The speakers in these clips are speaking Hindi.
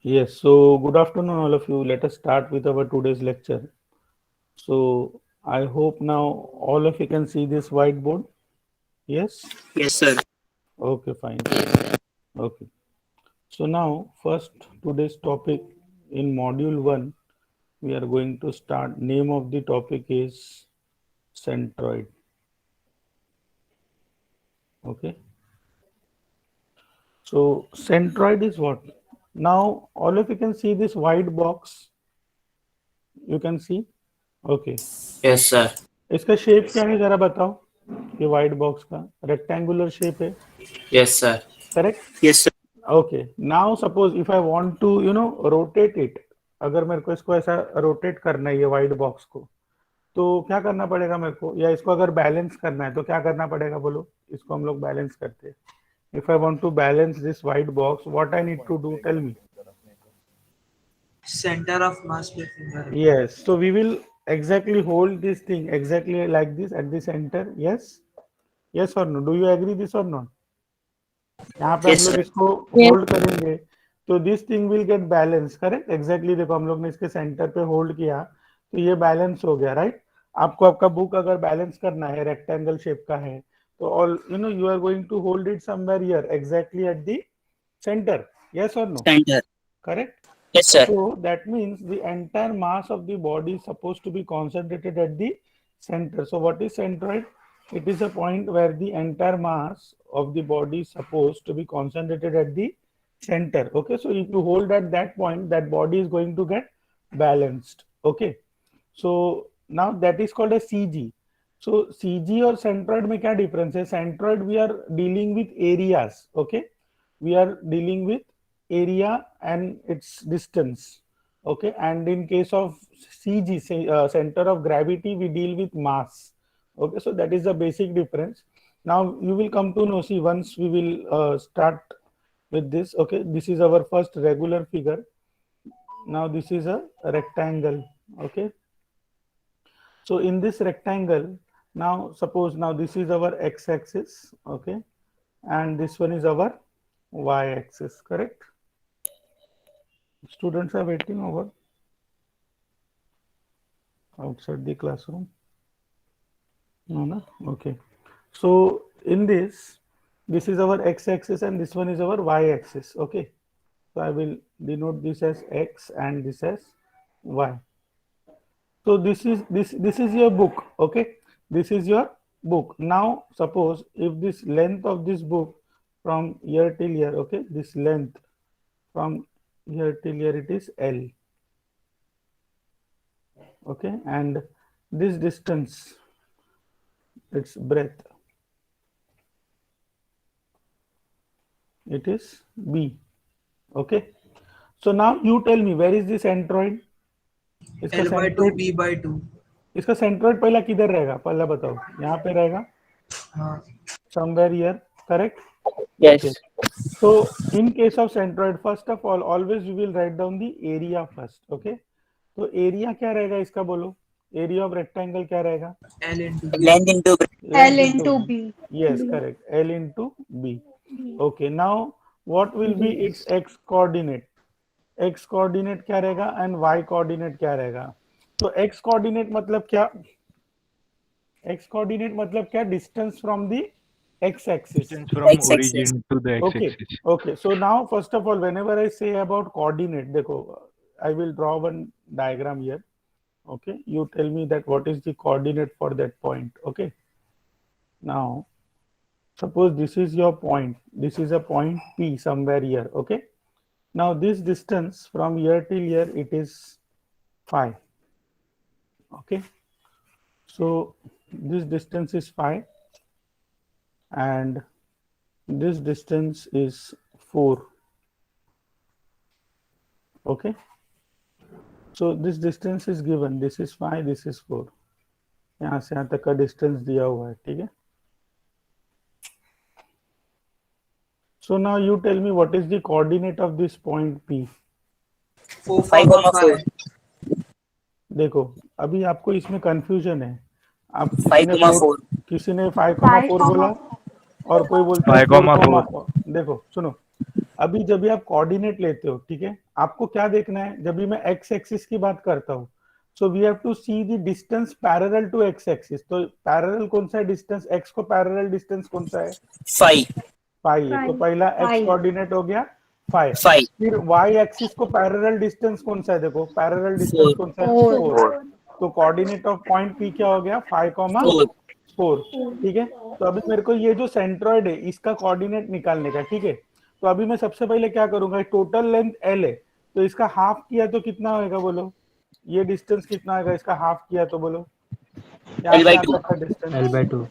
Yes, so good afternoon, all of you. Let us start with our today's lecture. So, I hope now all of you can see this whiteboard. Yes? Yes, sir. Okay, fine. Okay. So, now, first, today's topic in module 1, we are going to start. Name of the topic is centroid. Okay. So, centroid is what? Now, all of you can see this white box. You can see? Okay. Yes, sir. इसका शेप क्या है जरा बताओ ये व्हाइट बॉक्स का रेक्टेंगुलर शेप है Yes, sir. Correct Yes, sir. Okay now suppose if I want to rotate it अगर मेरे को इसको ऐसा रोटेट करना है ये व्हाइट बॉक्स को तो क्या करना पड़ेगा मेरे को या इसको अगर बैलेंस करना है तो क्या करना पड़ेगा बोलो इसको हम लोग बैलेंस करते हैं if I want to balance this white box what I need to do tell me Center of mass by finger. yes so we will exactly hold this thing exactly like this at the center yes or no do you agree this or not यहाँ पे हम Yes, लोग sir. इसको होल्ड करेंगे तो this thing will get balance correct exactly देखो हम लोग ने इसके सेंटर पे होल्ड किया तो ये बैलेंस हो गया राइट आपको आपका बुक अगर बैलेंस करना है रेक्टेंगल शेप का है तो all you are going to hold it somewhere here exactly at the centre yes और no Center. correct Yes, sir. so that means the entire mass of the body is supposed to be concentrated at the center. So what is centroid? It is a point where the entire mass of the body is supposed to be concentrated at the center. Okay, so if you hold at that point, that body is going to get balanced. Okay, so now that is called a CG. So CG or centroid में क्या difference है? Centroid we are dealing with areas. Okay, we are dealing with area and its distance. Okay, and in case of CG, say, center of gravity, we deal with mass. Okay, so that is the basic difference. Now you will come to know. See, once we will start with this. Okay, this is our first regular figure. Now this is a rectangle. Okay, so in this rectangle, now suppose now this is our x-axis. Okay, and this one is our y-axis. Correct? Students are waiting over outside the classroom. No, no. Okay. So in this is our x-axis and this one is our y-axis. Okay. So I will denote this as x and this as y. So this is your book. Okay. This is your book. Now suppose if this length of this book from here till here. Okay. This length from here till here it is L. Okay. And this distance its breadth it is B. Okay. So now you tell me where is this centroid? इसका L by 2, centroid B by 2. इसका सेंट्रोइड पहला किधर रहेगा पहला बताओ यहाँ पे रहेगा हाँ. somewhere here correct okay Yes. so in case of centroid first of all always we will write down the area first okay तो एरिया क्या रहेगा इसका बोलो एरिया ऑफ रेक्टेंगल क्या रहेगा L into B. Length into length L into into B. yes correct L into B okay now what will be its x coordinate x coordinate क्या रहेगा एंड y कोऑर्डिनेट क्या रहेगा तो x कोऑर्डिनेट मतलब क्या x कोऑर्डिनेट मतलब क्या distance from the x axis Distance from x-axis. origin to the okay x-axis. okay so now first of all whenever I say about coordinate देखो I will draw one diagram here okay you tell me that what is the coordinate for that point okay now suppose this is your point this is a point P somewhere here okay now this distance from here till here it is phi okay so this distance is phi and this distance is 4 okay so this distance is given this is phi this is 4 यहाँ से यहाँ तक का डिस्टेंस दिया हुआ है ठीक है so now you tell me what is the coordinate of this point P 4, 5, 5. देखो अभी आपको इसमें कंफ्यूजन है आप 5,4. किसी ने 5,4 बोला और कोई बोलता है 5,4. 4, देखो सुनो अभी जब भी आप कोऑर्डिनेट लेते हो, ठीक है, आपको क्या देखना है, जब भी मैं एक्स एक्सिस की बात करता हूँ, so we have to see the distance parallel to x axis. तो पैरेलल कौन सा है डिस्टेंस, एक्स को पैरेलल डिस्टेंस कौन सा है, 5 फाइव है। तो पहला एक्स कोऑर्डिनेट हो गया 5। 5 फिर वाई एक्सिस को पैरेलल डिस्टेंस कौन सा है, देखो पैरेलल डिस्टेंस 4 कौन सा है, 4 4। तो कोऑर्डिनेट ऑफ पॉइंट पी क्या हो गया, 5, 4 4। ठीक है, तो अभी मेरे को ये जो सेंट्रॉइड है इसका कोऑर्डिनेट निकालने का, ठीक है। तो अभी मैं सबसे पहले क्या करूंगा, टोटल लेंथ एल है, तो इसका हाफ किया तो कितना होगा बोलो, ये डिस्टेंस कितना होगा, इसका हाफ किया तो बोलो, यहाँ L से by यहाँ 2 तक का distance L/2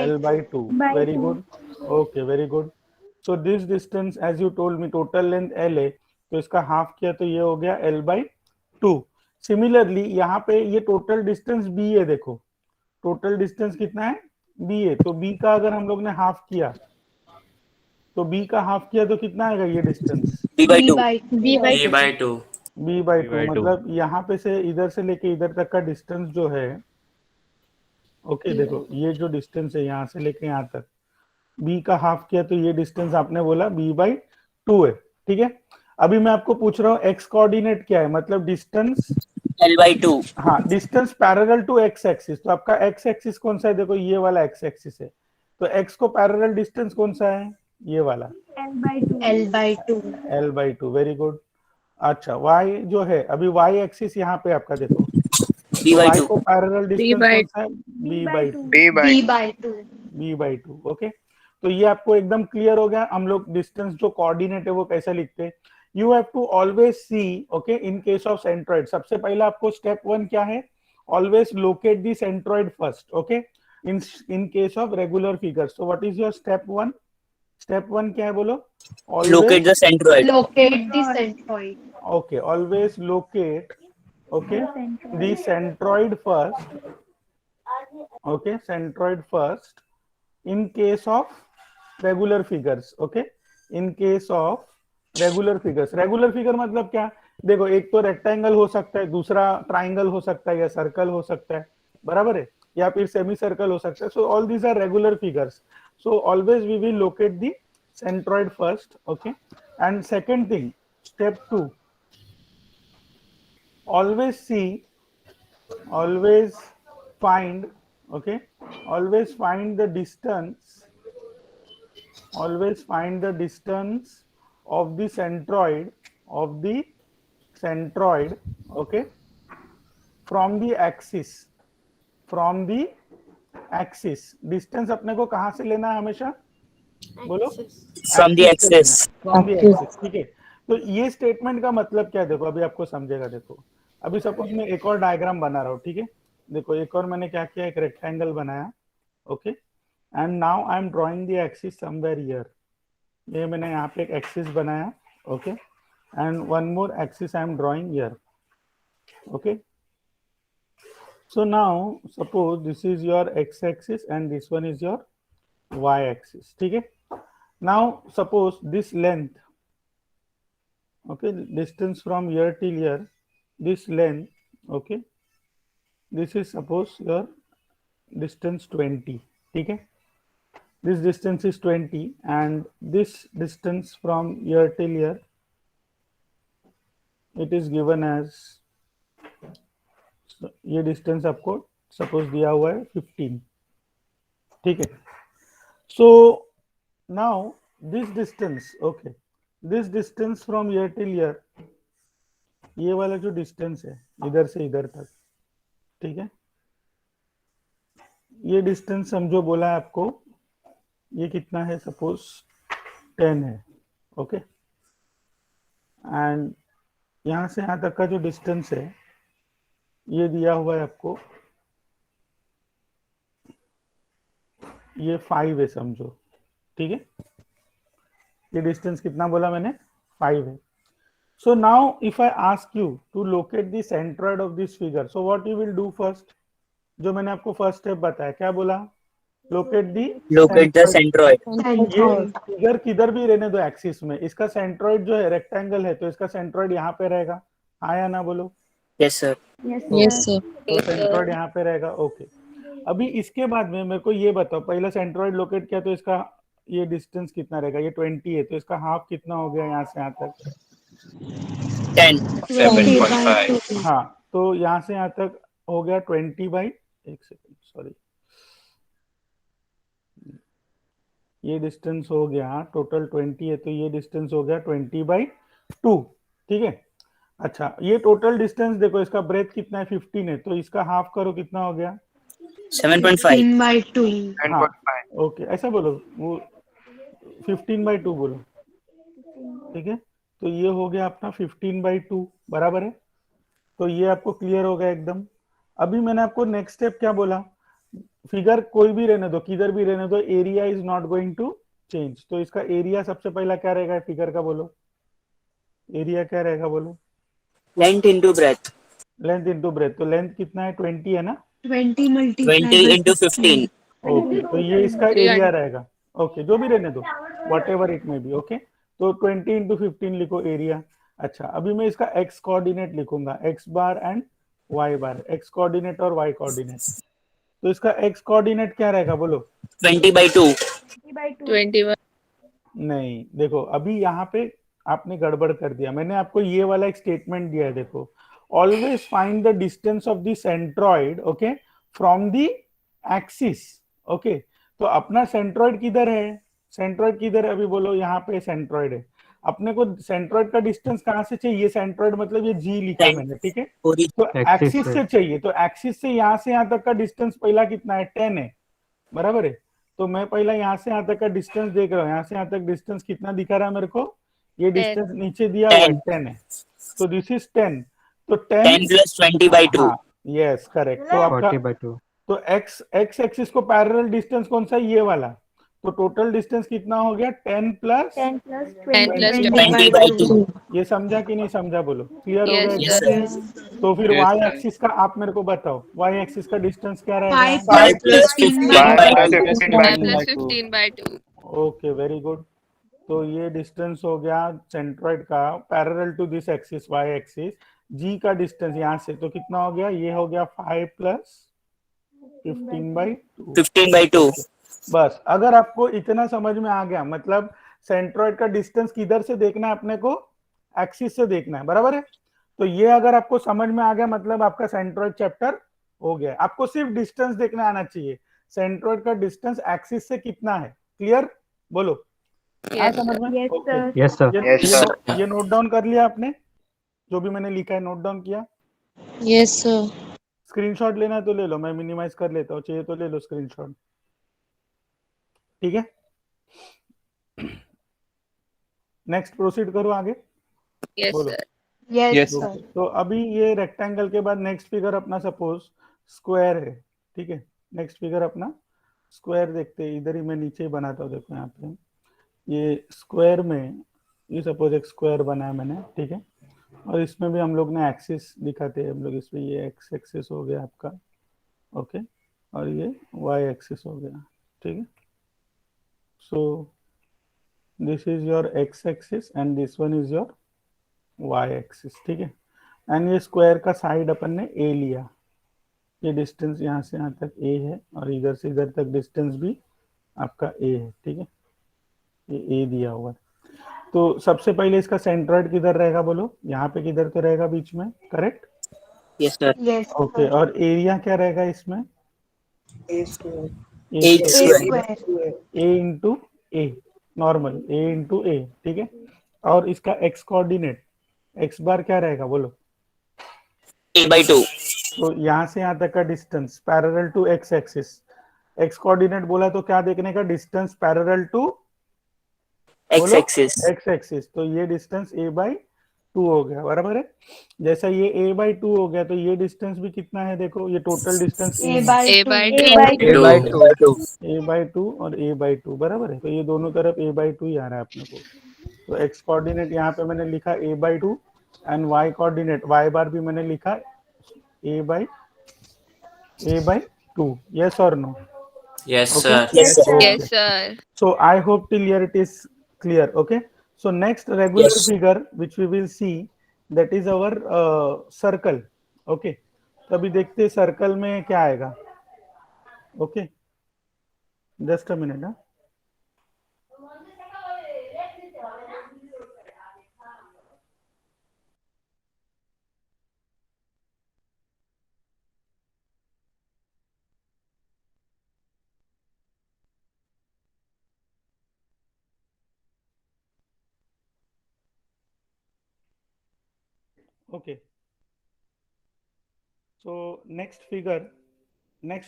L/2। Very good, okay very good. So this distance as you told me total length L है, तो इसका हाफ किया तो ये हो गया L/2। सिमिलरली यहाँ पे ये टोटल डिस्टेंस B है, देखो टोटल डिस्टेंस कितना है, B है, तो B का अगर हम लोग ने हाफ किया, तो B का हाफ किया तो कितना आएगा ये distance, B by 2 B by A by 2 B/2। मतलब यहाँ पे से इधर से लेके इधर तक का डिस्टेंस जो है, ओके देखो ये जो डिस्टेंस है यहाँ से लेके यहाँ तक, B का हाफ किया तो ये डिस्टेंस आपने बोला B/2 है, ठीक है। अभी मैं आपको पूछ रहा हूँ एक्स कोऑर्डिनेट क्या है, मतलब डिस्टेंस, L by 2 हाँ distance parallel to x axis. तो आपका एक्स एक्सिस कौन सा है, देखो ये वाला एक्स एक्सिस है, तो एक्स को पैरेलल डिस्टेंस कौन सा है, ये वाला L/2 L/2। Very good. अच्छा y जो है, अभी y एक्सिस यहाँ पे आपका देखो, B by y 2 को पैरेलल डिस्टेंस कौन सा है, B/2 B/2 B/2। ओके, तो ये आपको एकदम क्लियर हो गया, हम लोग डिस्टेंस जो कोऑर्डिनेट है वो कैसे लिखते हैं। You have to always see, okay, in case of centroid सबसे पहला आपको स्टेप 1 क्या है, always locate the centroid first, okay, in case of regular figures. So what is your step 1, step 1 क्या है बोलो, locate the centroid locate the centroid okay, always locate, okay, the centroid first, okay, centroid first in case of regular figures, okay, in case of regular figures. Regular figure मतलब क्या, देखो एक तो रेक्टेंगल हो सकता है, दूसरा ट्राइंगल हो सकता है, या सर्कल हो सकता है, बराबर है, या फिर सेमी सर्कल हो सकता है। So all these are regular figures, so always we will locate the centroid first, okay, and second thing, step 2, always see, always find, okay, always find the distance, always find the distance of the centroid, of the centroid, okay, from the axis, from the axis। distance अपने को कहां से लेना है हमेशा, बोलो, from the axis from the axis, ठीक है। तो ये स्टेटमेंट का मतलब क्या है, देखो अभी आपको समझेगा। देखो अभी सपोज मैं एक और डायग्राम बना रहा हूँ, ठीक है, देखो एक और मैंने क्या किया, एक रेक्टेंगल बनाया, okay, and now I am drawing the axis somewhere here. ये मैंने यहाँ पे एक एक्सिस बनाया, okay, and one more axis I am drawing here, okay. So now suppose this is your x axis and this one is your y axis, ठीक है। now suppose this length, okay, distance from here till here, this length, okay, this is suppose your distance 20, ठीक है, this distance is 20 and this distance from here till here, it is given as, ये distance आपको suppose दिया हुआ है 15, ठीक है। So now this distance, okay, this distance from here till here, ये वाला जो डिस्टेंस है इधर से इधर तक, ठीक है, ये डिस्टेंस समझो बोला है आपको, ये कितना है, सपोज 10 है, ओके, एंड यहां से यहां तक का जो डिस्टेंस है ये दिया हुआ है आपको, ये 5 है समझो, ठीक है, ये डिस्टेंस कितना बोला मैंने, 5 है। So now if I ask you to locate the centroid of this figure, so what you will do first, जो मैंने आपको फर्स्ट स्टेप बताया, क्या बोला, लोकेट the centroid ये फिगर किधर भी रहने दो एक्सिस में, इसका सेंट्रॉइड जो है रेक्टेंगल है, तो इसका सेंट्रॉइड यहाँ पे रहेगा, हाँ या ना बोलो, yes sir yes sir तो सेंट्रॉइड यहाँ पे रहेगा, ओके। अभी इसके बाद में मेरे को ये बताओ, पहला सेंट्रॉइड लोकेट किया तो इसका ये डिस्टेंस कितना रहेगा, ये 20 है तो इसका हाफ कितना हो गया यहाँ से यहाँ तक, 10. 20/2. हाँ तो यहाँ से यहाँ तक हो गया 20 बाई, एक सेकेंड सॉरी, ये डिस्टेंस हो गया टोटल 20 है तो ये डिस्टेंस हो गया 20/2, ठीक है। अच्छा ये टोटल डिस्टेंस देखो, इसका ब्रेथ कितना है 15 है तो इसका हाफ करो कितना हो गया, 7.5. 15/2. हाँ ओके ऐसा बोलो, वो 15/2 बोलो, ठीक है। तो ये हो गया अपना 15/2 बराबर है, तो ये आपको क्लियर होगा एकदम। अभी मैंने आपको नेक्स्ट स्टेप क्या बोला, फिगर कोई भी रहने दो, किधर भी रहने दो, area is not going to change. तो इसका एरिया सबसे पहला क्या रहेगा फिगर का, बोलो एरिया क्या रहेगा बोलो, Length into breadth. Length into breadth, तो लेंथ कितना है 20 है ना, 20 multiplied 20 by into 15. 15. ओके तो ये इसका एरिया रहेगा, ओके जो भी रहने दो वट एवर इट में बी, ओके तो 20 इंटू 15 लिखो एरिया। अच्छा अभी मैं इसका एक्स कोऑर्डिनेट लिखूंगा, X bar and Y bar, X coordinate और वाई कोऑर्डिनेट। तो इसका एक्स कोऑर्डिनेट क्या रहेगा बोलो, 20/2. 21. नहीं देखो अभी यहाँ पे आपने गड़बड़ कर दिया, मैंने आपको ये वाला एक स्टेटमेंट दिया है देखो, always find the distance of the centroid okay from the axis, okay तो अपना सेंट्रॉइड किधर है, सेंट्रॉइड किधर है अभी बोलो, यहाँ पे सेंट्रॉइड है, अपने को सेंट्रॉइड का डिस्टेंस कहाँ से चाहिए, सेंट्रॉइड मतलब ये जी लिखा मैंने, ठीक है पूरी तो एक्सिस से चाहिए, तो एक्सिस से यहाँ तक का डिस्टेंस पहला कितना है 10 है बराबर है, तो मैं पहला यहाँ से यहाँ तक का डिस्टेंस देख रहा हूँ, यहाँ से यहाँ तक डिस्टेंस कितना दिखा रहा है मेरे को, ये डिस्टेंस नीचे दिया हुआ है 10. 10 है, तो दिस इज 10, तो 10 10 plus 20/2. हाँ यस करेक्ट, तो आपका 40/2 तो एक्स एक्सिस को पैरेलल डिस्टेंस कौन सा है, ये वाला, तो टोटल डिस्टेंस कितना हो गया 10 प्लस 10 plus 10 plus 20/2. ये समझा कि नहीं समझा बोलो, क्लियर हो Yes, गया sir. एकदम? तो फिर वाई एक्सिस का आप मेरे को बताओ, वाई एक्सिस का डिस्टेंस क्या 5 रहेगा, 5 plus 15/2. 15/2. 5 plus 15/2. Okay very good, तो ये डिस्टेंस हो गया सेंट्रॉइड का parallel to this axis Y axis, G का डिस्टेंस यहाँ से तो कितना हो गया, ये हो गया 5 प्लस 15/2। 15/2. बस अगर आपको इतना समझ में आ गया, मतलब सेंट्रॉइड का डिस्टेंस किधर से देखना है अपने को, एक्सिस से देखना है बराबर है, तो ये अगर आपको समझ में आ गया मतलब आपका सेंट्रॉइड चैप्टर हो गया। आपको सिर्फ डिस्टेंस देखना आना चाहिए, सेंट्रॉइड का डिस्टेंस एक्सिस से कितना है, क्लियर बोलो, आया Yes, समझ sir. में? Yes, okay sir. Yes sir ये नोट डाउन कर लिया आपने, जो भी मैंने लिखा है नोट डाउन किया, Yes, sir. स्क्रीनशॉट लेना है तो ले लो, मैं मिनिमाइज कर लेता हूँ, चाहिए तो ले लो स्क्रीनशॉट, ठीक है। नेक्स्ट प्रोसीड करो आगे, Yes, बोलो। sir. Yes, sir. ओके, तो अभी ये रेक्टेंगल के बाद नेक्स्ट फिगर अपना सपोज स्क्वायर है, ठीक है, नेक्स्ट फिगर अपना स्क्वायर देखते हैं, इधर ही मैं नीचे ही बनाता हूँ, देखो यहाँ पे ये स्क्वायर में, ये सपोज एक स्क्वायर बना है मैंने, ठीक है, और इसमें भी हम लोग ने एक्सिस दिखाते हैं हम लोग, इसमें ये एक्स एक्सिस हो गया आपका, ओके, और ये वाई एक्सिस हो गया, ठीक है, so this is your x axis and this one is your Y axis, ठीक है, एंड ये स्क्वायर का साइड अपन ने ए लिया, ये डिस्टेंस यहाँ से यहाँ तक ए है और इधर से इधर तक डिस्टेंस भी आपका ए है, ठीक है, ये ए दिया हुआ है। तो सबसे पहले इसका सेंट्रॉइड किधर रहेगा बोलो, यहाँ पे किधर तो रहेगा बीच में, correct, Yes, sir. Yes, okay, और एरिया क्या रहेगा इसमें, A square. A A square. square. A into A, normal A into A, ठीक है, और इसका एक्स कोऑर्डिनेट एक्स बार क्या रहेगा बोलो, A/2. तो यहाँ से यहाँ तक का distance parallel to x axis, x coordinate बोला तो क्या देखने का, distance parallel to X axis. X axis, तो ये डिस्टेंस a/2 हो गया बराबर है, जैसा ये a/2 हो गया तो ये डिस्टेंस भी कितना है देखो, ये total distance A by A 2. by a/2 और a/2 बराबर है, तो ये दोनों तरफ a/2 ही आ रहा है अपने को, तो एक्स कोऑर्डिनेट यहाँ पे मैंने लिखा a/2 and Y coordinate Y bar भी मैंने लिखा a/2, yes or no? Yes, Okay. sir. Yes, sir. Yes, sir. So I hope till here it is clear. Okay. So next regular Yes. figure which we will see, that is our circle. Okay. तो अभी देखते हैं सर्कल में क्या आएगा. Okay. Just a minute. Okay. So next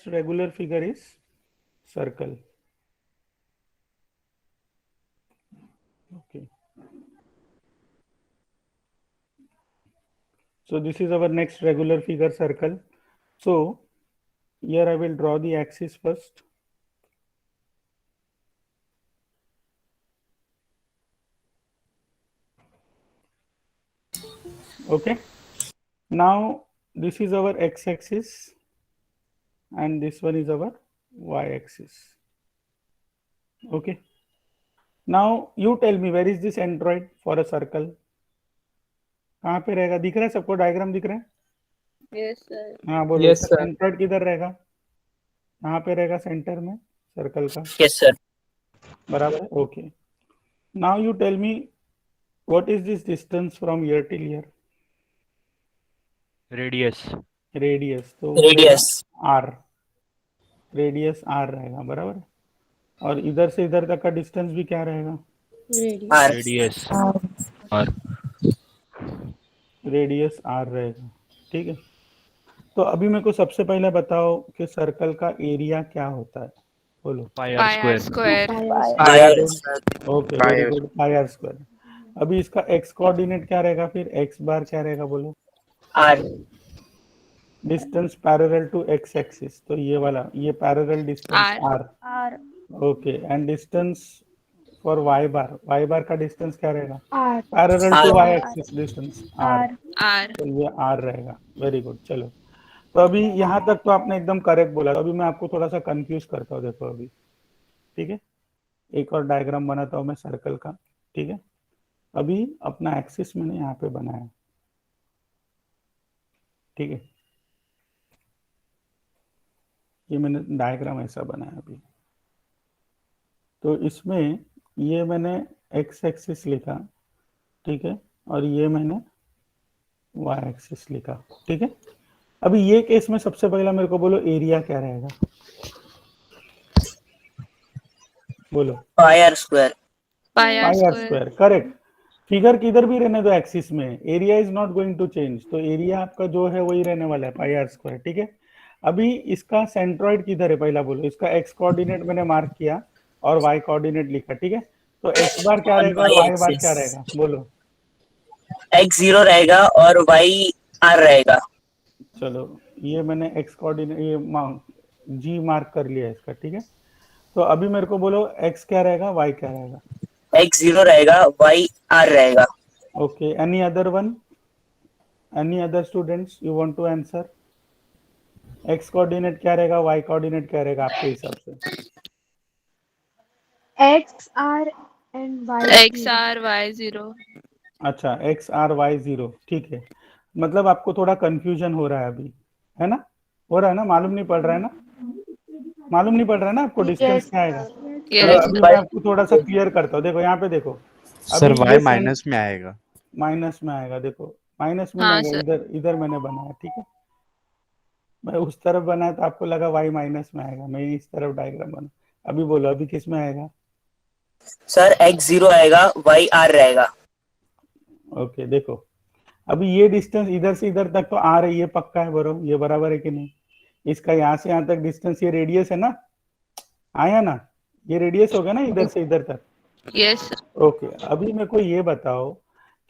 regular figure is circle. Okay. So this is our next regular figure, circle. So here I will draw the axis first. Okay. Now this is our x-axis and this one is our y-axis. Okay. Now you tell me, where is this centroid for a circle? कहाँ पे रहेगा? दिख रहा है सबको? डायग्राम दिख रहा है? Yes, sir. हाँ बोलो, Yes, इसका sir. सेंट्रोइड किधर रहेगा? कहाँ पे रहेगा सेंटर में सर्कल का? Yes, sir. बराबर है? Okay. Now you tell me, what is this distance from here till here? Radius तो Radius. आर, रेडियस आर रहेगा, बराबर है. और इधर से इधर तक का डिस्टेंस भी क्या रहेगा? R. रेडियस और रेडियस आर रहेगा. ठीक है. तो अभी मेरे को सबसे पहले बताओ कि सर्कल का एरिया क्या होता है, बोलो. Pi r square. Okay, very good. Pi are square. अभी इसका एक्स कोऑर्डिनेट क्या रहेगा? फिर एक्स बार क्या रहेगा, बोलो. R. Distance parallel to x axis, तो ये वाला, ये parallel distance R. R. Okay. And distance for Y bar का डिस्टेंस क्या रहेगा? Parallel to R. Y axis distance R. R. तो ये आर रहेगा. Very good. चलो, तो अभी यहाँ तक तो आपने एकदम करेक्ट बोला. अभी मैं आपको थोड़ा सा कंफ्यूज करता हूँ, देखो अभी. ठीक है. एक और डायग्राम बनाता हूँ मैं सर्कल का. ठीक है. अभी अपना एक्सिस मैंने यहाँ पे बनाया. ठीक है. ये मैंने डायग्राम ऐसा बनाया अभी. तो इसमें ये मैंने एक्स एक्सिस लिखा. ठीक है. और ये मैंने वाई एक्सिस लिखा. ठीक है. अभी ये केस में सबसे पहला मेरे को बोलो, एरिया क्या रहेगा, बोलो. Pi r square. Pi r pi r square. Square. Correct. Figure किधर भी रहने दो एक्सिस में, area is not going to change. तो एरिया आपका जो है वही रहने वाला है, पाई आर स्क्वायर. ठीक है. अभी इसका सेंट्रॉइड किधर है, पहला बोलो. इसका एक्स कोऑर्डिनेट मैंने मार्क किया और वाई कोऑर्डिनेट लिखा. ठीक है. तो एक्स बार क्या रहेगा और वाई बार क्या रहेगा, बोलो. X 0 रहेगा और Y R रहेगा. चलो, ये मैंने एक्स कोऑर्डिनेट, ये जी मार्क कर लिया इसका. ठीक है. तो अभी मेरे को बोलो, एक्स क्या रहेगा, वाई क्या रहेगा. X 0 रहेगा, Y R रहेगा. Okay. Any other one, any other students you want to answer? X coordinate क्या रहेगा, वाई कोऑर्डिनेट क्या रहेगा आपके हिसाब से? X R and Y. X r y 0. अच्छा, एक्स आर वाई 0. ठीक है. मतलब आपको थोड़ा कंफ्यूजन हो रहा है अभी, है ना? हो रहा है ना? मालूम नहीं पड़ रहा है ना? मालूम नहीं पड़ रहा है ना आपको डिस्टेंस क्या आएगा? चलो Yes. अभी मैं आपको थोड़ा सा क्लियर करता हूँ. देखो यहाँ पे देखो. सर अभी y ये माइनस में आएगा. माइनस में आएगा. देखो, माइनस में हाँ, नहीं आएगा. इधर इधर मैंने बनाया. ठीक है. मैं उस तरफ बनाया तो आपको लगा y माइनस में आएगा. मैं इस तरफ डायग्राम बना. अभी बोलो, अभी किस में आएगा? सर X 0 आएगा, Y R रहेगा. ओके. देखो, अभी ये डिस्टेंस इधर से इधर तक तो आ रही है, पक्का है बरो, ये बराबर है कि नहीं? इसका यहाँ से यहाँ तक डिस्टेंस, ये रेडियस है ना, आया ना? ये रेडियस हो गया ना इधर से इधर तक. Yes, sir. ओके. अभी मेरे को ये बताओ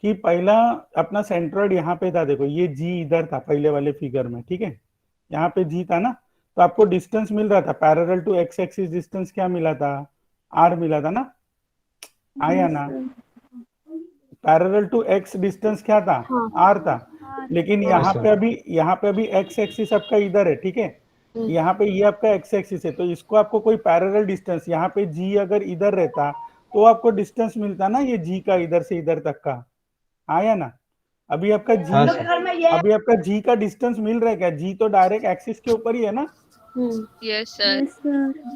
कि पहला अपना सेंट्रॉइड यहाँ पे था. देखो, ये जी इधर था पहले वाले फिगर में. ठीक है. यहाँ पे जी था ना, तो आपको डिस्टेंस मिल रहा था parallel to x axis. Distance क्या मिला था? आर मिला था ना, आया ना? पैरेलल टू एक्स डिस्टेंस क्या था? आर था. लेकिन यहाँ पे अभी एक्स एक्सिस आपका इधर है. ठीक है. यहाँ पे ये आपका एक्स एक्सिस है, तो इसको आपको कोई पैरेलल डिस्टेंस, यहाँ पे जी अगर इधर रहता तो आपको डिस्टेंस मिलता ना, ये जी का इधर से इधर तक का. आया ना? अभी आपका जी का डिस्टेंस मिल रहा है क्या? जी तो डायरेक्ट एक्सिस के ऊपर ही है ना. Yes, sir.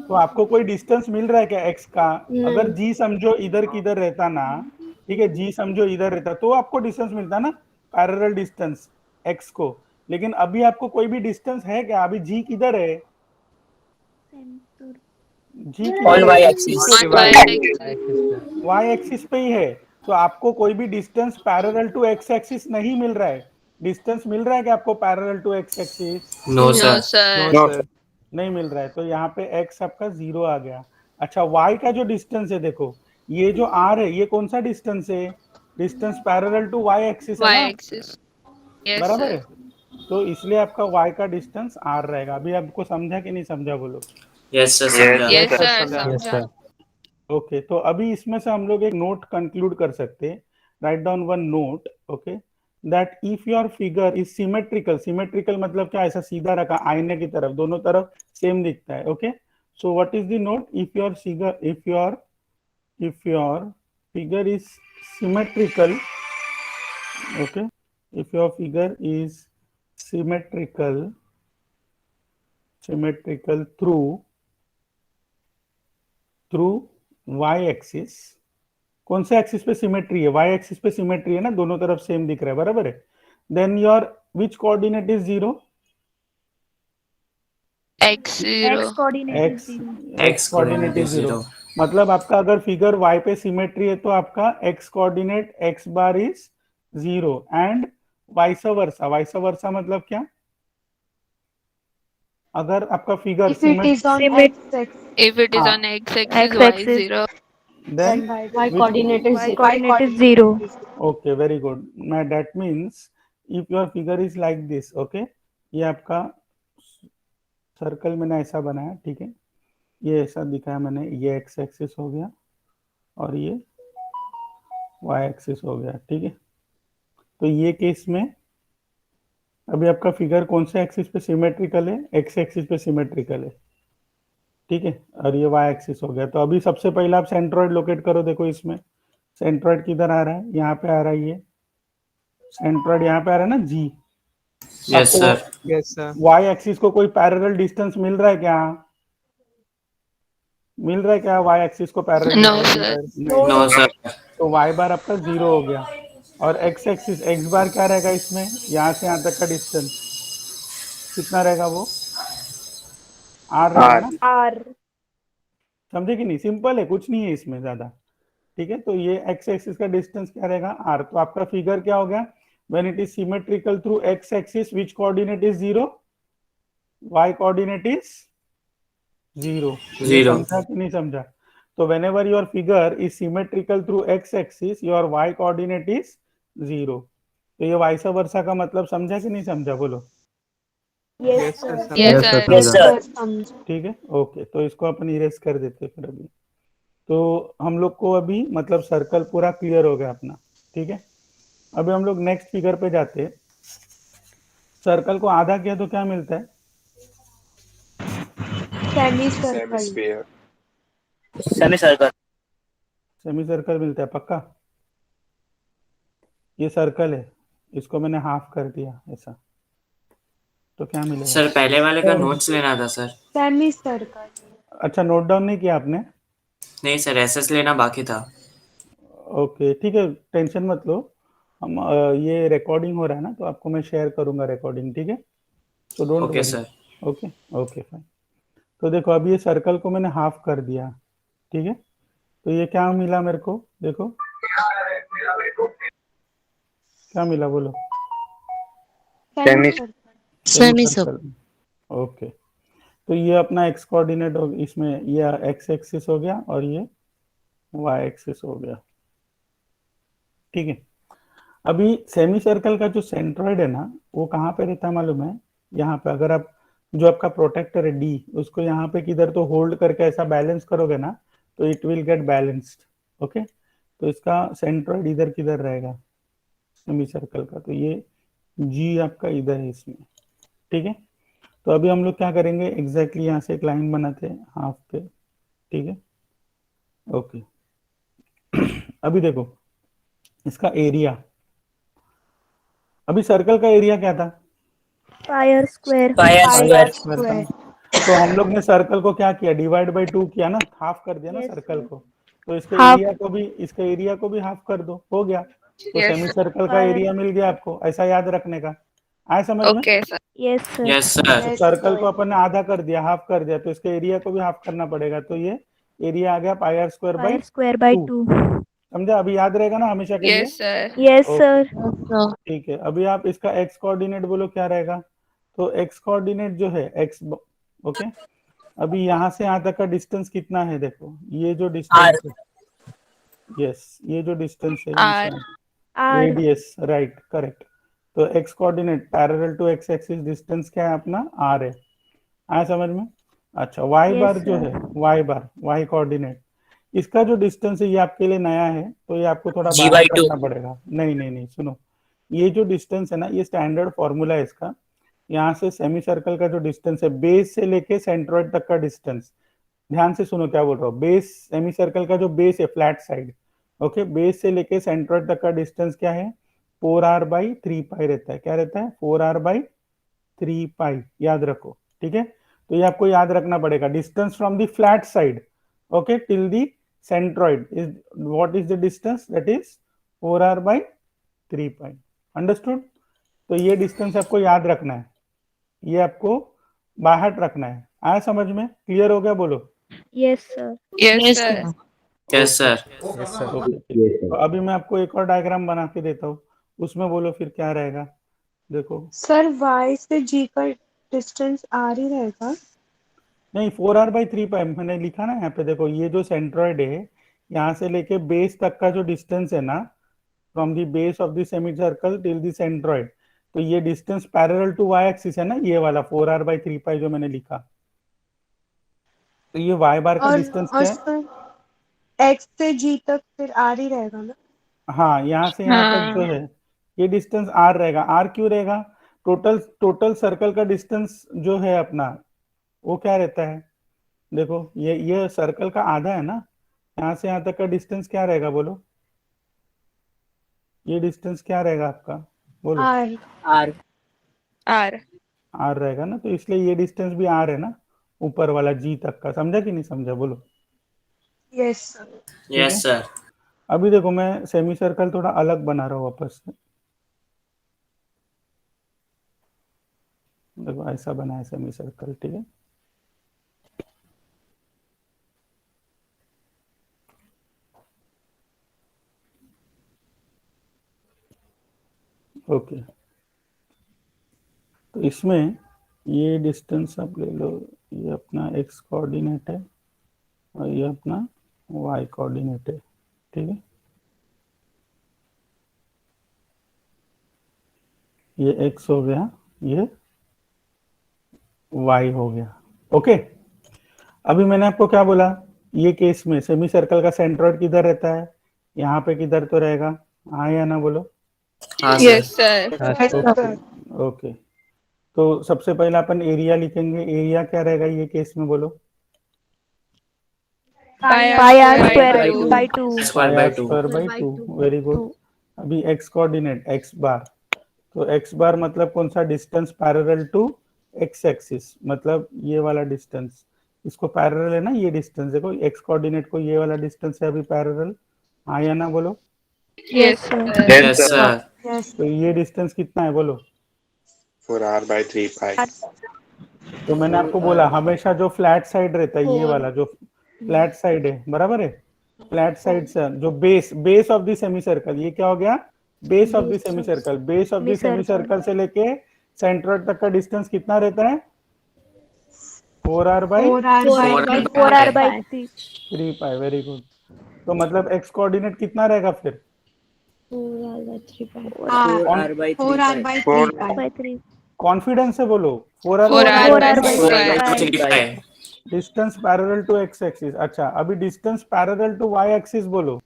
तो आपको कोई डिस्टेंस मिल रहा है क्या एक्स का? अगर जी समझो इधर किधर रहता ना, ठीक है, जी समझो इधर रहता तो आपको डिस्टेंस मिलता ना, पैरेलल डिस्टेंस एक्स को. लेकिन अभी आपको कोई भी डिस्टेंस है क्या? अभी जी किधर है? जी On Y axis. On y axis. Y axis पे ही है. तो आपको कोई भी distance parallel to x axis नहीं मिल रहा है. डिस्टेंस मिल रहा है क्या आपको parallel to x axis? No, No, sir. sir. No, sir. नहीं मिल रहा है, तो यहाँ पे x आपका 0 आ गया। अच्छा, y का जो डिस्टेंस है देखो, ये जो r है ये कौन सा डिस्टेंस है? Distance parallel to y axis है Y ना, axis. Yes, बराबर sir. है। तो इसलिए आपका y का डिस्टेंस r रहेगा। अभी आपको समझा कि नहीं समझा बोलो? Yes, sir. Yes, समझा. Yes, sir, sir. समझा। समझा. ओके, तो अभी इसमें से हम लोग एक नोट कंक्लूड कर सकते हैं। Write down one note, okay, that if your figure is symmetrical, symmetrical मतलब क्या, ऐसा सीधा रखा आईने की तरफ, दोनों तरफ सेम दिखता है। Okay, so what is the note? If your figure, if your figure is symmetrical, okay, if your figure is symmetrical through y axis, कौन से एक्सिस पे सिमेट्री है? y एक्सिस पे सिमेट्री है ना, दोनों तरफ सेम दिख रहा है, बराबर है। Then your which coordinate is 0? X0. x coordinate is 0। मतलब आपका अगर फिगर y पे सिमेट्री है तो आपका x coordinate x bar is 0 and vice versa. Vice versa मतलब क्या? अगर आपका figure If it is on x-axis, If it is हाँ, on X axis, Y0. then y coordinate is which- coordinate is 0. okay, very good. Now that means if your figure is like this, okay, ये आपका सर्कल मैंने ऐसा बनाया, ठीक है, ये ऐसा दिखाया मैंने, ये एक्स एक्सिस हो गया और ये वाई एक्सिस हो गया, ठीक है। तो ये केस में अभी आपका फिगर कौन से एक्सिस पे सिमेट्रिकल है? एक्स एक्सिस पे सिमेट्रिकल है, ठीक है, और ये वाई एक्सिस हो गया। तो अभी सबसे पहले आप सेंट्रॉइड लोकेट करो। देखो इसमें सेंट्रॉइड किधर आ रहा है? यहाँ पे आ रहा है, ये सेंट्रॉइड यहाँ पे आ रहा है ना, जी। Yes, sir. Yes, sir. Y axis को कोई पैरेलल डिस्टेंस मिल रहा है क्या? मिल रहा है क्या वाई एक्सिस को parallel? No, sir. No, sir. तो वाई बार आपका 0 हो गया। और एक्स एक्सिस, एक्स बार क्या रहेगा इसमें? यहाँ से यहाँ तक का डिस्टेंस कितना रहेगा? वो आर रहेगा R. ना, R. समझे कि नहीं? सिंपल है, कुछ नहीं है इसमें ज्यादा, ठीक है। तो ये एक्स एक्सिस का डिस्टेंस क्या रहेगा? आर। तो आपका फिगर क्या हो गया? When it is symmetrical through x axis, which coordinate is 0? Y coordinate is 0। Zero. समझा कि नहीं समझा? तो whenever your figure is symmetrical through x axis, your y coordinate is 0। तो ये वाइस वर्सा का मतलब समझा कि नहीं समझा? बोलो। Yes, sir, समझा। Yes, sir. Yes, sir. ठीक है, ओके, तो इसको अपन इरेज कर देते हैं फिर अभी। तो हम लोग को अभी मतलब सर्कल पूरा क्लियर हो गया अपना, ठीक है। अभी हम लोग नेक्स्ट फिगर पे जाते हैं। सर्कल को आधा किया तो क्या मिलता है? Semicircle. Semisphere. Semi circle. Semi circle मिलता है, पक्का? ये सर्कल है, इसको मैंने हाफ कर दिया ऐसा, तो क्या मिलेगा? सर पहले वाले का नोट्स लेना था सर. Semicircle. अच्छा, नोट डाउन नहीं किया आपने? नहीं सर, एसएस लेना बाकी था. ओके, ठीक है, टेंशन मत लो। हम ये रिकॉर्डिंग हो रहा है ना, तो आपको मैं शेयर करूंगा रिकॉर्डिंग, ठीक है। So don't okay sir. Okay okay fine. तो देखो अभी ये सर्कल को मैंने हाफ कर दिया, ठीक है। तो ये क्या मिला मेरे को? देखो क्या मिला, बोलो। Semicircle. सेमीसर्कल। ओके, तो ये अपना एक्स कोऑर्डिनेट हो, इसमें ये एक्स एक्सिस हो गया और ये वाई एक्सिस हो गया, ठीक है। अभी सेमी सर्कल का जो सेंट्रॉइड है ना, वो कहाँ पे रहता है मालूम है? यहाँ पे। अगर आप जो आपका प्रोटेक्टर है डी, उसको यहाँ पे किधर तो होल्ड करके ऐसा बैलेंस करोगे ना, तो it will get balanced. Okay, तो इसका सेंट्रॉइड इधर किधर रहेगा सेमी सर्कल का? तो ये जी आपका इधर है इसमें, ठीक है। तो अभी हम लोग क्या करेंगे, एग्जैक्टली यहाँ से एक लाइन बनाते हैं हाफ पे, ठीक है, ओके। अभी देखो इसका एरिया, अभी सर्कल का एरिया क्या था? Pier square. स्क्वायर था। तो हम लोग ने सर्कल को क्या किया? डिवाइड बाय 2 किया ना, हाफ कर दिया ना सर्कल को। तो इसके एरिया को भी हाफ कर दो, हो गया। तो सेमी सर्कल का एरिया मिल गया आपको, ऐसा याद रखने का। आया समझ में? Okay, sir. Yes sir. Yes sir. Circle को अपन ने आधा कर दिया, हाफ कर दिया, तो इसके एरिया को भी हाफ करना पड़ेगा। तो ये एरिया आ गया pi are square by pi R square by 2. समझा? अभी याद रहेगा ना हमेशा के लिए? Yes, sir. Yes, okay sir. ठीक है। अभी आप इसका एक्स कोऑर्डिनेट बोलो क्या रहेगा? तो एक्स कोऑर्डिनेट जो है एक्स, ओके, अभी यहाँ से यहाँ तक का डिस्टेंस कितना है? देखो ये जो R. डिस्टेंस है, यस, ये जो डिस्टेंस है यहाँ से R. R. Radius, right, correct. तो X coordinate parallel to x axis distance क्या है अपना? आर है। आया समझ में? अच्छा, वाई Yes, बार जो sir. है, वाई बार, वाई कोऑर्डिनेट, इसका जो डिस्टेंस है ये आपके लिए नया है, तो ये आपको थोड़ा G बाहर by 2. रखना पड़ेगा। नहीं नहीं नहीं, सुनो, ये जो डिस्टेंस है ना, ये स्टैंडर्ड फॉर्मूला है इसका। यहाँ से सेमी सर्कल का जो डिस्टेंस है, बेस से लेके सेंट्रॉइड तक का डिस्टेंस, ध्यान से सुनो क्या बोल रहा हूँ। बेस, सेमी सर्कल का जो बेस है, फ्लैट साइड, ओके, बेस से लेके सेंट्रॉइड तक का डिस्टेंस क्या है? 4r/3π रहता है। क्या रहता है? 4r/3π, याद रखो, ठीक है? तो ये आपको याद रखना पड़ेगा। Distance from the flat side, okay, till the centroid is, what is the distance? That is 4r/3π। Understood? तो ये डिस्टेंस आपको याद रखना है, ये आपको बाहर रखना है। आया समझ में? क्लियर हो गया? बोलो। Yes, sir. Yes, sir. Yes sir. Yes, sir. Okay, तो अभी मैं आपको एक और डायग्राम बना के देता हूँ, उसमें बोलो फिर क्या रहेगा। देखो, सर y से g का डिस्टेंस r ही रहेगा। नहीं, 4r/3π मैंने लिखा ना यहाँ पे। देखो ये जो सेंट्रॉइड है, यहाँ से लेके बेस तक का जो डिस्टेंस है ना, from the base of the semi circle till the centroid, तो ये distance parallel to y axis है ना, ये वाला 4r/3π जो मैंने लिखा। तो ये वाई बार का डिस्टेंस और क्या है? सर x से g तक फिर r ही रहेगा ना। हाँ, यहाँ से यहाँ तक जो हाँ. है ये डिस्टेंस r रहेगा। r क्यों रहेगा? टोटल टोटल सर्कल का डिस्टेंस जो है अपना, वो क्या रहता है? देखो ये सर्कल का आधा है ना, यहाँ से यहाँ तक का डिस्टेंस क्या रहेगा? बोलो, ये डिस्टेंस क्या रहेगा आपका? बोलो। r। R. R. r रहेगा ना, तो इसलिए ये डिस्टेंस भी r है ना, ऊपर वाला g तक का। समझा कि नहीं समझा? बोलो। Yes sir. ठीक है, यस सर। अभी देखो मैं सेमी सर्कल थोड़ा अलग बना रहा हूँ वापस से। देखो ऐसा बना है सेमी सर्कल, ठीक है? ओके, तो इसमें ये डिस्टेंस आप ले लो, ये अपना x कोऑर्डिनेट है और ये अपना y कोऑर्डिनेट है, ठीक है? ये x हो गया, ये y हो गया। ओके, अभी मैंने आपको क्या बोला? ये केस में सेमी सर्कल का सेंट्रॉइड किधर रहता है? यहाँ पे किधर तो रहेगा। हाँ या ना? बोलो। हाँ Yes, sir. sir. Yes sir. Okay, तो सबसे पहले अपन एरिया लिखेंगे। एरिया क्या रहेगा ये केस में? बोलो। Pi pi r r square square by by 2. 2। Square by 2। r² very good. अभी x कोऑर्डिनेट x बार, तो x बार मतलब कौन सा distance? Parallel to x axis, मतलब ये वाला डिस्टेंस, इसको पैरेलल है ना ये डिस्टेंस। देखो x कोऑर्डिनेट को ये वाला डिस्टेंस है अभी पैरेलल। हाँ या ना? बोलो। Yes, sir. sir. Yes sir. Yes तो ये डिस्टेंस कितना है? बोलो। 4r/3π। तो मैंने आपको बोला हमेशा जो फ्लैट साइड रहता है, ये 4। वाला जो फ्लैट साइड है, बराबर है, फ्लैट साइड से जो base of the semi circle, ये क्या हो गया? Base of the semi circle. Base of the semi circle से लेके सेंट्रॉइड तक का डिस्टेंस कितना रहता है? 4r/3π। 4r by 3। Very good. तो मतलब x कोऑर्डिनेट कितना रहेगा फिर? 4r by 3 4R by 3 pi. 4 by 3। Confidence से बोलो। 4r 4R 4r by by 4R 3 by pi. 3 pi. Distance parallel to x axis. अच्छा, अभी distance parallel to y axis बोलो।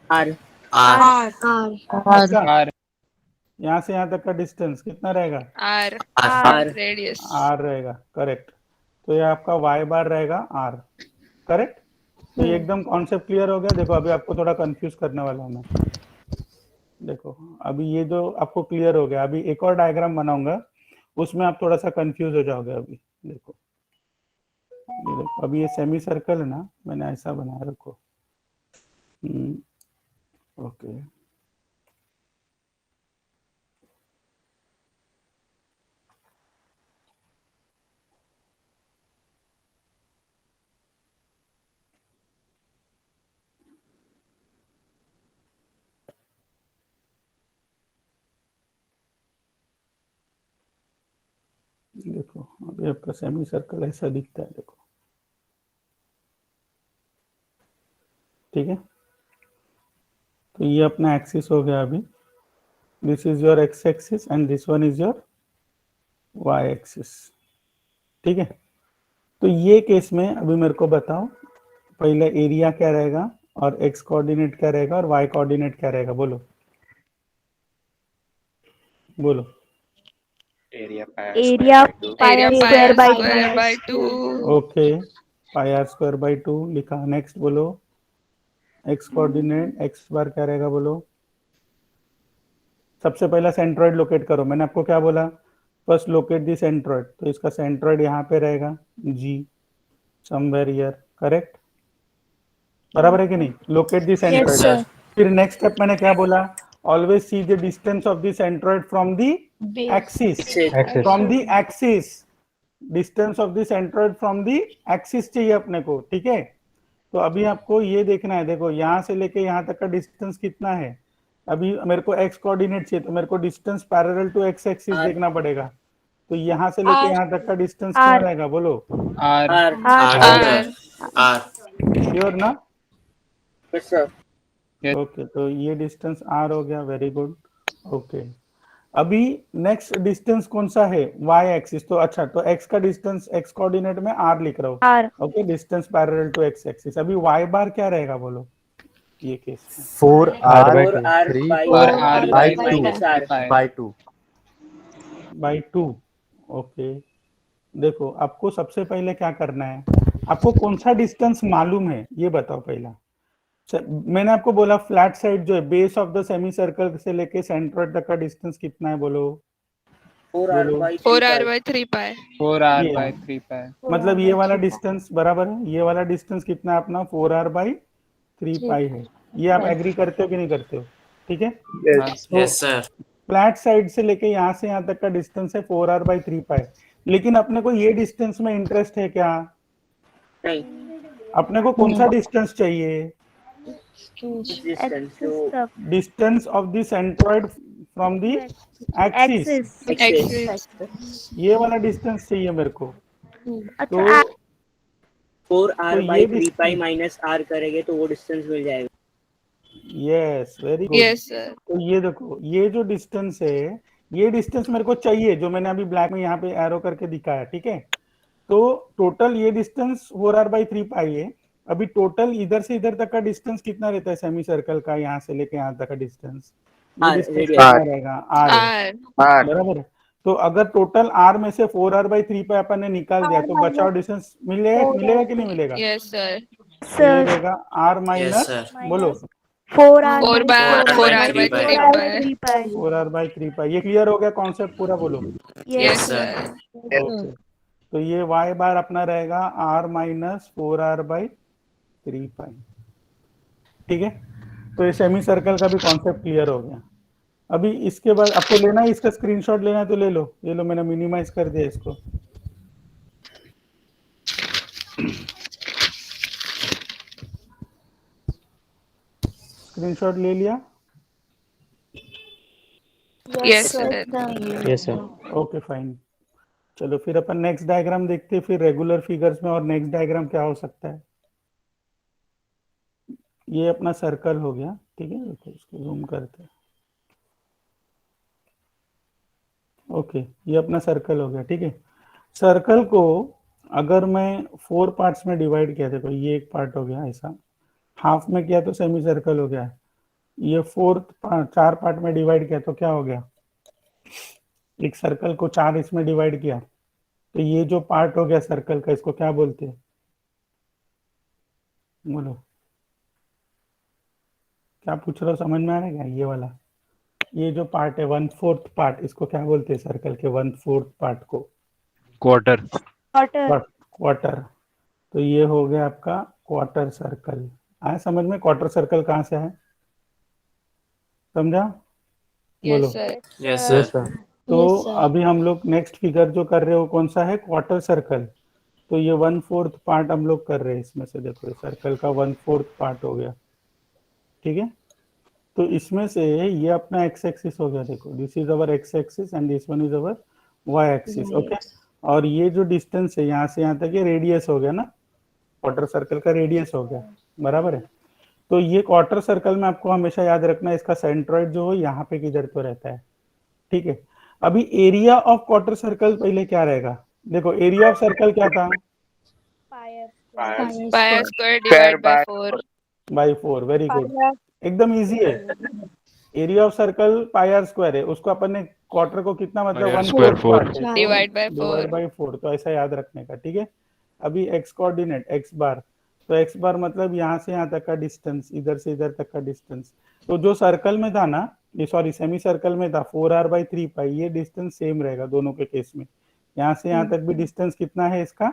R. आर। अच्छा, R. यहाँ से यहाँ तक का डिस्टेंस कितना रहेगा? R. R. Radius. r रहेगा, करेक्ट। तो ये आपका y बार रहेगा r, करेक्ट। तो ये एकदम कॉन्सेप्ट क्लियर हो गया। देखो अभी आपको थोड़ा कंफ्यूज करने वाला हूँ मैं। देखो अभी ये जो आपको क्लियर हो गया, अभी एक और डायग्राम बनाऊंगा, उसमें आप थोड़ा सा कंफ्यूज हो जाओगे। अभी देखो, ये देखो, अभी ये सेमी सर्कल है ना, मैंने ऐसा बनाया, रखो। ओके, देखो अभी आपका सेमी सर्कल ऐसा दिखता है, देखो ठीक है। तो ये अपना एक्सिस हो गया। अभी this is your x axis and this one is your Y axis, ठीक है। तो ये केस में अभी मेरे को बताओ, पहले एरिया क्या रहेगा और एक्स कोऑर्डिनेट क्या रहेगा और वाई कोऑर्डिनेट क्या रहेगा, बोलो बोलो। area Area pi r square by square by 2. 2. Okay, pi are square by 2 लिखा। नेक्स्ट बोलो, एक्स कोऑर्डिनेट एक्स बार क्या रहेगा, बोलो। सबसे पहला सेंट्रॉइड लोकेट करो। मैंने आपको क्या बोला, फर्स्ट लोकेट दी सेंट्रॉइड। तो इसका सेंट्रॉइड यहाँ पे रहेगा जी, समवेयर हियर, करेक्ट, बराबर है कि नहीं। लोकेट दी Yes, सेंट्रॉइड। sir. फिर नेक्स्ट स्टेप मैंने क्या बोला, always see the distance of the centroid from the axis, from the axis, distance of the centroid from the axis चाहिए अपने को, ठीक है। तो अभी आपको ये देखना है, देखो यहाँ से लेके यहाँ तक का डिस्टेंस कितना है। अभी मेरे को एक्स कोऑर्डिनेट चाहिए, तो मेरे को distance parallel to x axis देखना पड़ेगा। तो यहाँ से लेके यहाँ तक का डिस्टेंस क्या रहेगा, बोलो। R R, R. sir. R. Sure ना। Yes, sir. Yes. ओके, तो ये डिस्टेंस आर हो गया, वेरी गुड। ओके, अभी नेक्स्ट डिस्टेंस कौन सा है, वाई एक्सिस। तो अच्छा, तो एक्स का डिस्टेंस एक्स कोऑर्डिनेट में आर लिख रहा हूँ, R okay, distance parallel to x axis. अभी वाई बार क्या रहेगा, बोलो ये केस में। 4r by 4 2, r 3 by 4 pi R by by 2 minus r. by 2. By 2, okay. देखो आपको सबसे पहले क्या करना है, आपको कौन सा डिस्टेंस मालूम है ये बताओ पहला। मैंने आपको बोला फ्लैट साइड जो है base of the semi circle से लेके सेंट्रोइड तक का डिस्टेंस कितना है, बोलो 4r बोलो। by 4 3 R pi. by 3 pi. 4R ये by 3 pi. मतलब ये वाला डिस्टेंस बराबर है, ये वाला डिस्टेंस कितना है अपना 4r बाई 3 पाई है। ये आप एग्री करते हो कि नहीं करते हो, ठीक है। Yes, sir. फ्लैट साइड से लेके यहाँ से यहाँ तक का डिस्टेंस है 4r बाई 3 पाई। लेकिन अपने को ये डिस्टेंस में इंटरेस्ट है क्या, नहीं, अपने को कौन सा डिस्टेंस चाहिए, distance to distance of the centroid from the axis, Axis. ये वाला डिस्टेंस चाहिए मेरे को। तो 4r तो by ये 3 pi minus r करेंगे तो वो डिस्टेंस मिल जाएगा। Yes, very good. Yes, sir. तो ये देखो, ये जो डिस्टेंस है, ये डिस्टेंस मेरे को चाहिए जो मैंने अभी ब्लैक में यहाँ पे एरो करके दिखाया, ठीक है। तो टोटल ये डिस्टेंस 4r बाई 3 पाई है। अभी टोटल इधर से इधर तक का डिस्टेंस कितना रहता है सेमी सर्कल का, यहाँ से लेके यहाँ तक का डिस्टेंस, ये R, डिस्टेंस radius. कितना रहेगा, r है, R. बराबर है। तो अगर टोटल r में से 4r बाई 3 पाई अपन ने निकाल दिया तो बचा हुआ डिस्टेंस मिलेगा कि नहीं मिलेगा, Yes, sir. तो ये रहेगा r Yes, माइनस, sir. बोलो 4R 4 by by 4 R by 3 pi. 3 pi. 3 pi. 4r by 3 पाई। ये क्लियर हो गया कॉन्सेप्ट पूरा, बोलो। Yes, Yes, sir. sir. Okay, तो ये y बार अपना रहेगा r माइनस 4r बाई 3 पाई, ठीक है। तो ये सेमी सर्कल का भी कॉन्सेप्ट क्लियर हो गया। अभी इसके बाद आपको लेना है, इसका स्क्रीनशॉट लेना है तो ले लो, ये लो, मैंने मिनिमाइज कर दिया इसको। स्क्रीनशॉट ले लिया, Yes, sir. Yes, sir. Okay fine. चलो फिर अपन नेक्स्ट डायग्राम देखते हैं, फिर रेगुलर फिगर्स में। और नेक्स्ट डायग्राम क्या हो सकता है, ये अपना सर्कल हो गया, ठीक है। देखो इसको जूम करते हैं, ओके, ये अपना सर्कल हो गया, ठीक है। सर्कल को अगर मैं 4 पार्ट्स में डिवाइड किया, देखो ये एक पार्ट हो गया ऐसा, हाफ में किया तो सेमी सर्कल हो गया। ये 4 पार्ट में डिवाइड किया तो क्या हो गया, एक सर्कल को 4 इसमें डिवाइड किया तो ये जो पार्ट हो गया सर्कल का, इसको क्या बोलते हैं, बोलो। क्या पूछ रहे हो, समझ में आ रहा है क्या, ये वाला, ये जो पार्ट है 1/4 पार्ट, इसको क्या बोलते हैं सर्कल के 1/4 पार्ट को, Quarter. क्वार्टर। तो ये हो गया आपका क्वार्टर सर्कल। आया समझ में, क्वार्टर सर्कल कहाँ से है, समझा, बोलो। Yes, sir. Yes, Yes, sir. sir. तो अभी हम लोग नेक्स्ट फिगर जो कर रहे हो कौन सा है, क्वार्टर सर्कल। तो ये 1/4 पार्ट हम लोग कर रहे हैं इसमें से, देखो सर्कल का 1/4 पार्ट हो गया, ठीक है। तो इसमें से ये अपना एक्स एक्सिस हो गया, देखो this is our x axis and this one is our y axis, okay. और ये जो डिस्टेंस है यहाँ से यहाँ तक ये रेडियस हो गया ना, क्वार्टर सर्कल का रेडियस हो गया, बराबर है। तो ये क्वार्टर सर्कल में आपको हमेशा याद रखना है इसका सेंट्रॉइड जो है यहाँ पे किधर तो रहता है, ठीक है। अभी एरिया ऑफ क्वार्टर सर्कल पहले क्या रहेगा, देखो एरिया ऑफ सर्कल क्या था, Pi square divided by 4. By 4, very good, एकदम इजी है। Area of circle pi are square है, उसको अपन ने क्वार्टर को कितना मतलब Pi r 1 square fourth four. Divide by 4. Divide by 4, तो ऐसा याद रखने का, ठीक है। अभी एक्स कोऑर्डिनेट एक्स बार, तो एक्स बार मतलब यहाँ से यहाँ तक का डिस्टेंस, इधर से इधर तक का डिस्टेंस। तो जो सर्कल में था ना, ये सॉरी सेमी सर्कल में था 4r/3π, ये डिस्टेंस सेम रहेगा दोनों के केस में। यहाँ से यहाँ तक भी डिस्टेंस कितना है इसका,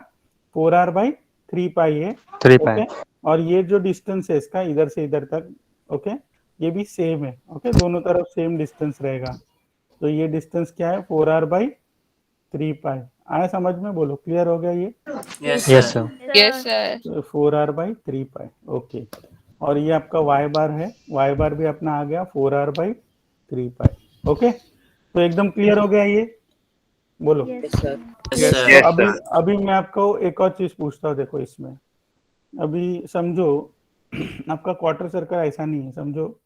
4r/3π है, 3π. ओके। और ये जो डिस्टेंस है इसका इधर से इधर तक, ओके, ये भी सेम है, ओके, दोनों तरफ सेम डिस्टेंस रहेगा। तो ये डिस्टेंस क्या है, 4r/3π। आया समझ में, बोलो क्लियर हो गया ये, Yes, Yes, sir. sir. Yes, sir. तो 4r/3π, ओके। और ये आपका y बार है, y बार भी अपना आ गया 4r/3π, ओके। तो एकदम क्लियर हो गया ये, बोलो। Yes, sir. Yes, तो sir. अभी मैं आपको एक और चीज पूछता हूँ, देखो इसमें अभी समझो आपका क्वार्टर सर्कल ऐसा नहीं है, समझो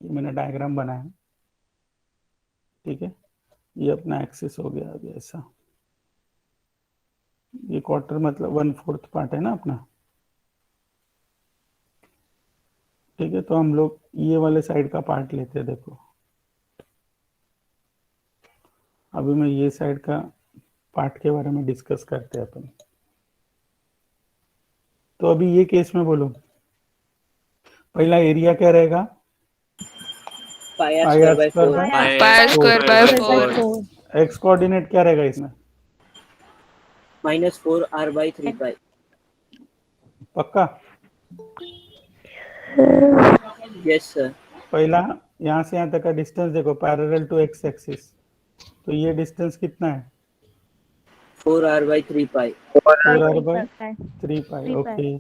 ये मैंने डायग्राम बनाया है, ठीक है, ये अपना एक्सिस हो गया अभी ऐसा, ये क्वार्टर मतलब 1/4 पार्ट है ना अपना, ठीक है। तो हम लोग ये वाले साइड का पार्ट लेते हैं, देखो अभी मैं ये साइड का पार्ट के बारे में डिस्कस करते हैं अपन। तो अभी ये केस में बोलो, पहला एरिया क्या रहेगा, Pi r square by 4. Pi square by 4. X coordinate क्या रहेगा इसमें, Minus 4r/3π. पक्का। Yes, sir. पहला यहाँ से यहाँ तक का डिस्टेंस देखो पैरेलल टू एक्स एक्सिस, तो ये डिस्टेंस कितना है, 4r/3π. 4r/3π, okay.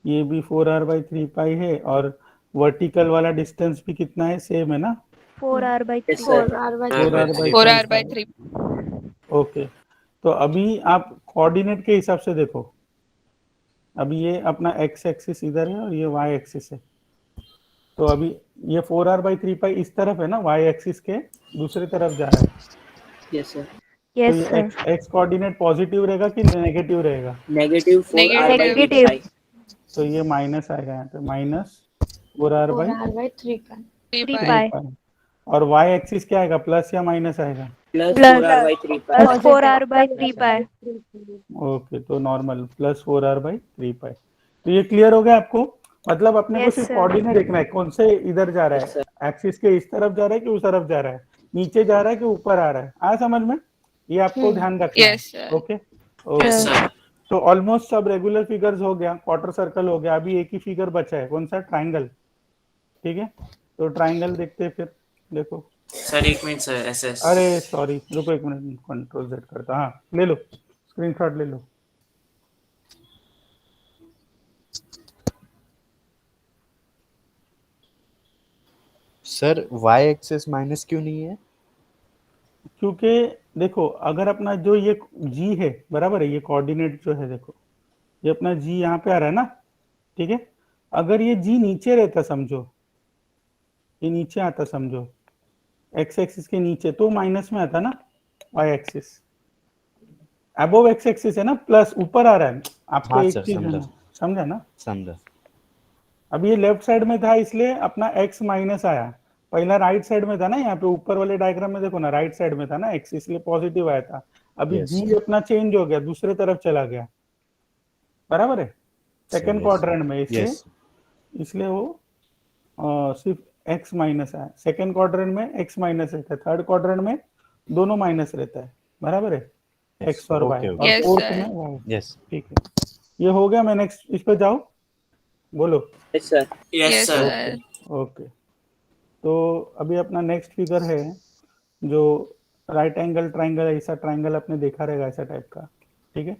ये भी 4r/3π है, और वर्टिकल वाला डिस्टेंस भी कितना है, सेम है ना, Yes, sir. 4r by 3. Okay. तो अभी आप कोऑर्डिनेट के हिसाब से देखो, अभी ये अपना एक्स एक्सिस इधर है और ये वाई एक्सिस है, तो अभी ये 4r/3π इस तरफ है ना, वाई एक्सिस के दूसरी तरफ जा रहा है। Yes, sir. तो ये एक्स कोऑर्डिनेट पॉजिटिव रहेगा कि नेगेटिव रहेगा, Negative 4r/3π. Negative. तो ये माइनस आएगा यहाँ पे, माइनस 4r/3π। 3 और वाई एक्सिस क्या आएगा, प्लस या माइनस आएगा, Plus 4r/3π. 4r/3π. ओके। तो नॉर्मल प्लस 4r/3π। तो ये क्लियर हो गया आपको, मतलब अपने को Yes, सिर्फ sir. कोऑर्डिनेट देखना है, कौन से इधर जा रहा Yes, है, एक्सिस के इस तरफ जा रहा है कि उस तरफ जा रहा है, नीचे जा रहा है कि ऊपर आ रहा है, आया समझ में, ये आपको ध्यान रखना है, Yes, sir. Okay. Yes, sir. तो ऑलमोस्ट सब रेगुलर फिगर्स हो गया, क्वार्टर सर्कल हो गया, अभी एक ही फिगर बचा है, कौन सा, ट्राइंगल, ठीक है। तो ट्राइंगल देखते हैं फिर, देखो। Sir, 1 minute, sir. SS. अरे सॉरी, रुको एक मिनट, कंट्रोल Z करता, हाँ ले लो, स्क्रीनशॉट ले लो। सर y एक्सेस माइनस क्यों नहीं है? क्योंकि देखो अगर अपना जो ये G है, बराबर है, ये कोऑर्डिनेट जो है, देखो ये अपना G यहाँ पे आ रहा है ना, ठीक है। अगर ये G नीचे रहता, समझो ये नीचे आता, समझो एक्स एक्सिस के नीचे, तो माइनस में आता ना, y axis above x axis है ना, प्लस ऊपर आ रहा है आपको, हाँ एक सर, चीज है ना, समझा ना। समझा। अब ये लेफ्ट साइड में था इसलिए अपना x माइनस आया, पहला राइट साइड में था ना, यहाँ पे ऊपर वाले डायग्राम में देखो ना, राइट साइड में था ना x, इसलिए पॉजिटिव आया था। अभी Yes, g अपना चेंज हो गया, दूसरे तरफ चला गया, बराबर है, सेकंड yes. क्वाड्रेंट में, इसलिए यस इसलिए वो सिर्फ x माइनस आया, सेकंड क्वाड्रेंट में x माइनस रहता है, थर्ड क्वाड्रेंट में दोनों माइनस रहता है, बराबर है, x और y, Okay, और Yes, फोर्थ sir. में y, यस ठीक है। ये हो गया, मैं नेक्स्ट इस पे जाऊँ, बोलो। Yes, sir. Yes, Yes, sir. sir. Okay. तो अभी अपना नेक्स्ट फिगर है, जो राइट एंगल ट्राइंगल, ऐसा ट्राइंगल आपने देखा रहेगा ऐसा टाइप का, ठीक है।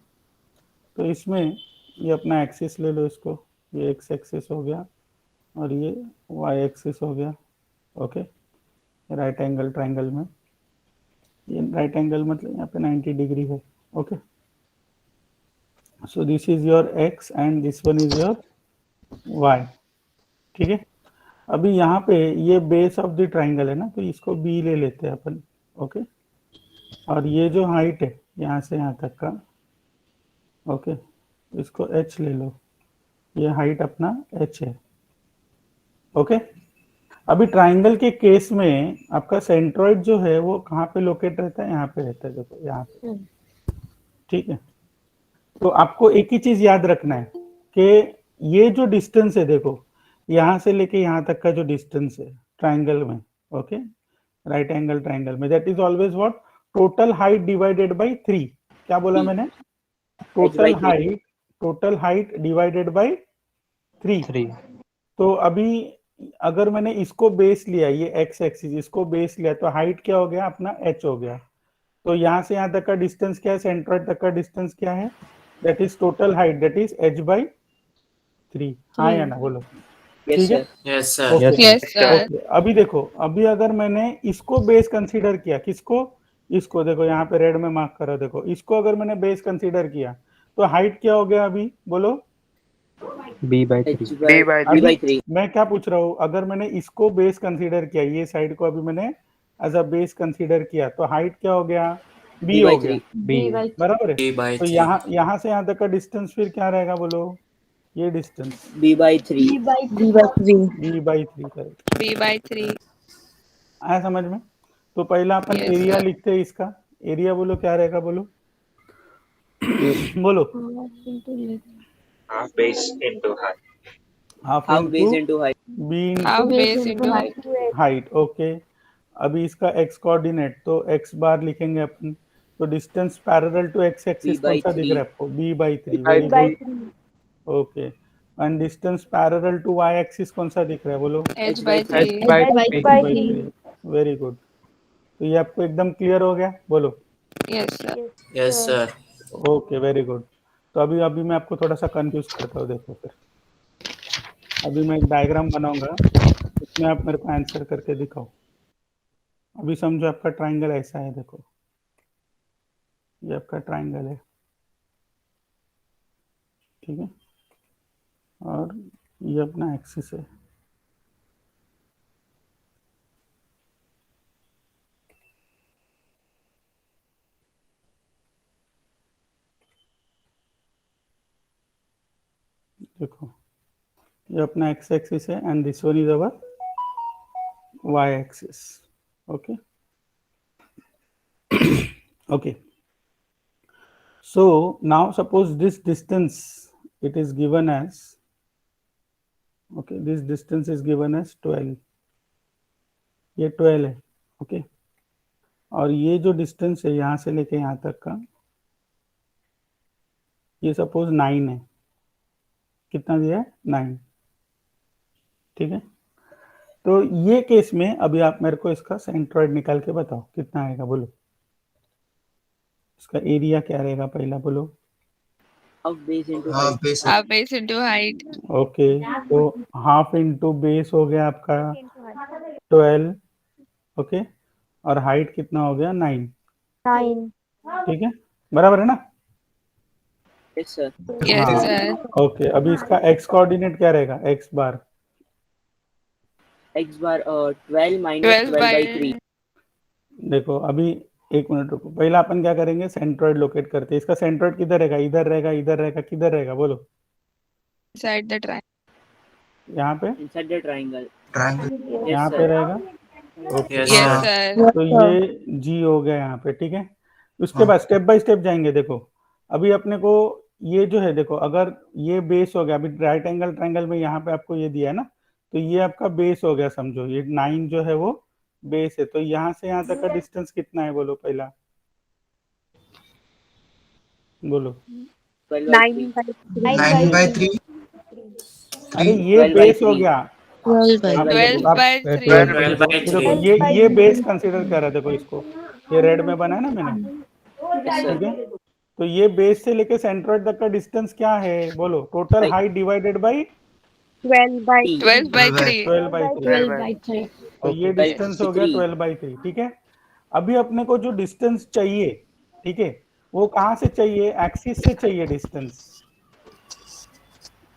तो इसमें ये अपना एक्सिस ले लो, इसको, ये एक्स एक्सिस हो गया और ये वाई एक्सिस हो गया, ओके, राइट एंगल ट्राइंगल में। ये राइट एंगल मतलब यहाँ पे 90 डिग्री है. Okay, so this is your x and this one is your y. ठीक है, अभी यहाँ पे ये बेस ऑफ द ट्राइंगल है ना, तो इसको b ले लेते हैं अपन. ओके, और ये जो हाइट है यहाँ से यहाँ तक का, ओके, इसको h ले लो. ये हाइट अपना h है. ओके, अभी ट्राइंगल के केस में आपका सेंट्रॉइड जो है वो कहाँ पे लोकेट रहता है? यहाँ पे रहता है. देखो यहाँ पे. ठीक है, तो आपको एक ही चीज याद रखना है कि ये जो डिस्टेंस है, देखो यहाँ से लेके यहाँ तक का जो डिस्टेंस है ट्राइंगल में, ओके, राइट एंगल ट्राइंगल में, that is always what? Total height divided by 3. क्या बोला मैंने? Total height divided by 3. तो अभी अगर मैंने इसको बेस लिया, ये एक्स एक्सिस, इसको बेस लिया, तो हाइट क्या हो गया अपना? h हो गया. तो यहाँ से यहाँ तक का डिस्टेंस क्या है? सेंट्रॉइड तक का डिस्टेंस क्या है? That is total height, that is h/3. हाँ या ना बोलो? ठीक है. Yes, sir. Okay. Yes, sir. Okay. अभी देखो, अभी अगर मैंने इसको बेस कंसीडर किया, किसको? इसको. देखो यहाँ पे रेड में मार्क करो. देखो इसको अगर मैंने बेस कंसीडर किया तो हाइट क्या हो गया? अभी बोलो. b/3. मैं क्या पूछ रहा हूँ? अगर मैंने इसको बेस कंसीडर किया, ये साइड को अभी मैंने एज अ बेस कंसीडर किया, तो हाइट क्या हो गया? b हो गया. बराबर है. तो b/3. यहाँ से यहाँ तक का डिस्टेंस फिर क्या रहेगा? बोलो ये distance b/3. b/3. Correct. b/3. आया समझ में? तो पहला अपन Yes, एरिया sir. लिखते हैं. इसका एरिया बोलो क्या रहेगा? बोलो बोलो. Half base into height. Half Half base into into height. B Half base into height. Height. Okay, अभी इसका x कोऑर्डिनेट, तो x बार लिखेंगे अपन. तो distance parallel to x axis कौन सा दिख रहा है आपको? b/3. Very good. Okay, and distance parallel to y axis कौन सा दिख रहा है? बोलो h/3. Very good. तो ये आपको एकदम क्लियर हो गया? बोलो. Yes, sir. Yes, sir. Okay, very good. तो अभी मैं आपको थोड़ा सा कंफ्यूज करता हूँ. देखो फिर अभी मैं एक डायग्राम बनाऊंगा, उसमें आप मेरे को आंसर करके दिखाओ. अभी समझो आपका ट्राइंगल ऐसा है. देखो ये आपका ट्राइंगल है. ठीक है, और ये अपना एक्सिस है. देखो ये अपना x एक्सिस है and this one is our y axis. Okay okay, so now suppose this distance, it is given as, okay, this distance is given as 12. ये 12 है. ओके, और ये जो डिस्टेंस है यहाँ से लेके यहाँ तक का, ये सपोज 9 है. कितना दिया है? 9. ठीक है, तो ये केस में अभी आप मेरे को इसका सेंट्रॉइड निकाल के बताओ कितना आएगा. बोलो इसका एरिया क्या रहेगा? पहला बोलो. Half base into height. Half base into height. Okay, तो हाफ इंटू बेस हो गया आपका 12. ओके, और हाइट कितना हो गया? 9. ठीक है, बराबर है ना? Yes, sir. Yes, हाँ. sir. ओके, अभी इसका x कोऑर्डिनेट क्या रहेगा? x bar. X bar 12 minus 12 12 by by 3. देखो अभी एक मिनट रुको. पहला अपन क्या करेंगे? सेंट्रॉइड लोकेट करते हैं. इसका सेंट्रॉइड किधर रहेगा? इधर रहेगा, इधर रहेगा, किधर रहेगा? बोलो. inside the triangle. यहाँ पे, Inside the triangle. Yes, यहाँ पे sir. रहेगा. Okay, Yes, Yes, sir. sir. तो ये g हो गया यहाँ पे. ठीक है, उसके बाद स्टेप बाय स्टेप जाएंगे. देखो अभी अपने को ये जो है, देखो अगर ये बेस हो गया, अभी राइट एंगल ट्रायंगल में यहाँ पे आपको ये दिया है ना, तो ये आपका बेस हो गया. समझो ये 9 जो है वो बेस है. तो यहाँ से यहाँ तक का डिस्टेंस कितना है? बोलो पहला. बोलो. 12 by 3. अरे ये 12 by बेस हो 3. गया. 12 आप- by 3. 12 by देखो 3. ये बेस कंसीडर कर रहा है. देखो इसको ये रेड में बना है ना मैंने. Yes, sir. ठीक है, तो ये बेस से लेके सेंट्रॉइड तक का डिस्टेंस क्या है? बोलो. Total height divided by 12 by 3. 12 by 3. तो ये by डिस्टेंस हो गया 3. 12 बाई 3. ठीक है, अभी अपने को जो डिस्टेंस चाहिए, ठीक है, वो कहाँ से चाहिए? एक्सिस से चाहिए डिस्टेंस।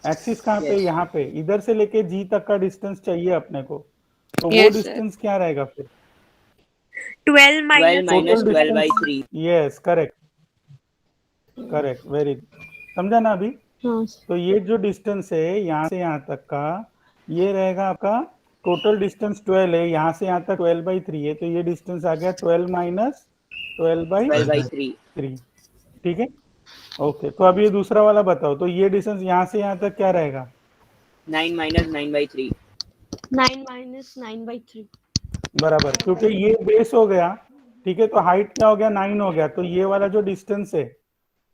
एक्सिस कहाँ पे? यहाँ पे, इधर से लेके जी तक का डिस्टेंस चाहिए अपने को, तो वो Yes, sir. डिस्टेंस क्या रहेगा फिर? 12 12 minus minus Total 12 by distance. 3. Yes, correct correct, very good, समझा ना अभी? हाँ तो ये जो डिस्टेंस है यहाँ से यहाँ तक का, ये रहेगा आपका टोटल डिस्टेंस 12 है, यहाँ से यहाँ तक 12/3 है, तो ये डिस्टेंस आ गया 12 माइनस 12/3. 12/3, ठीक है। ओके, तो अब ये दूसरा वाला बताओ, तो ये डिस्टेंस यहाँ से यहाँ तक क्या रहेगा? 9 minus 9/3. 9 minus 9/3. बराबर, क्योंकि ये बेस हो गया, ठीक है, तो हाइट क्या हो गया? 9 हो गया, तो ये वाला जो डिस्टेंस है,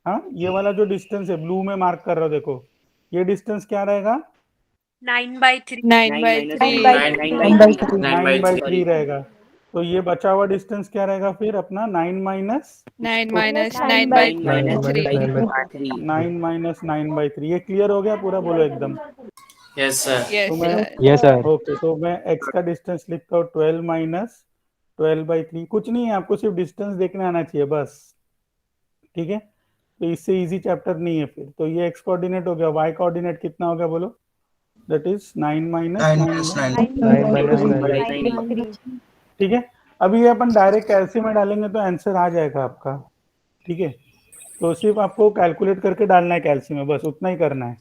हाँ, ये वाला जो डिस्टेंस है, ब्लू में मार्क कर रहा हो, देखो, ये डिस्टेंस क्या रहेगा? 9/3 9/3 रहेगा। तो ये बचा हुआ डिस्टेंस क्या रहेगा फिर अपना? 9 माइनस 9 minus 9 minus 9/3. 9 माइनस 9/3। ये क्लियर हो गया पूरा? बोलो एकदम। Yes, sir. Yes, तो मैं sir. Yes, sir. ओके, तो मैं x का डिस्टेंस लिखता हूँ 12 माइनस 12/3। कुछ नहीं है, आपको सिर्फ डिस्टेंस देखने आना चाहिए बस, ठीक है। तो इससे इजी चैप्टर नहीं है फिर। तो ये x कोऑर्डिनेट हो गया, y कोऑर्डिनेट कितना हो गया बोलो? That is 9 minus 9, 9 minus 9. 9/3. ठीक है। अभी ये अपन डायरेक्ट कैलसी में डालेंगे तो आंसर आ जाएगा आपका, ठीक है। तो सिर्फ आपको कैलकुलेट करके डालना है कैलसी में, बस उतना ही करना है।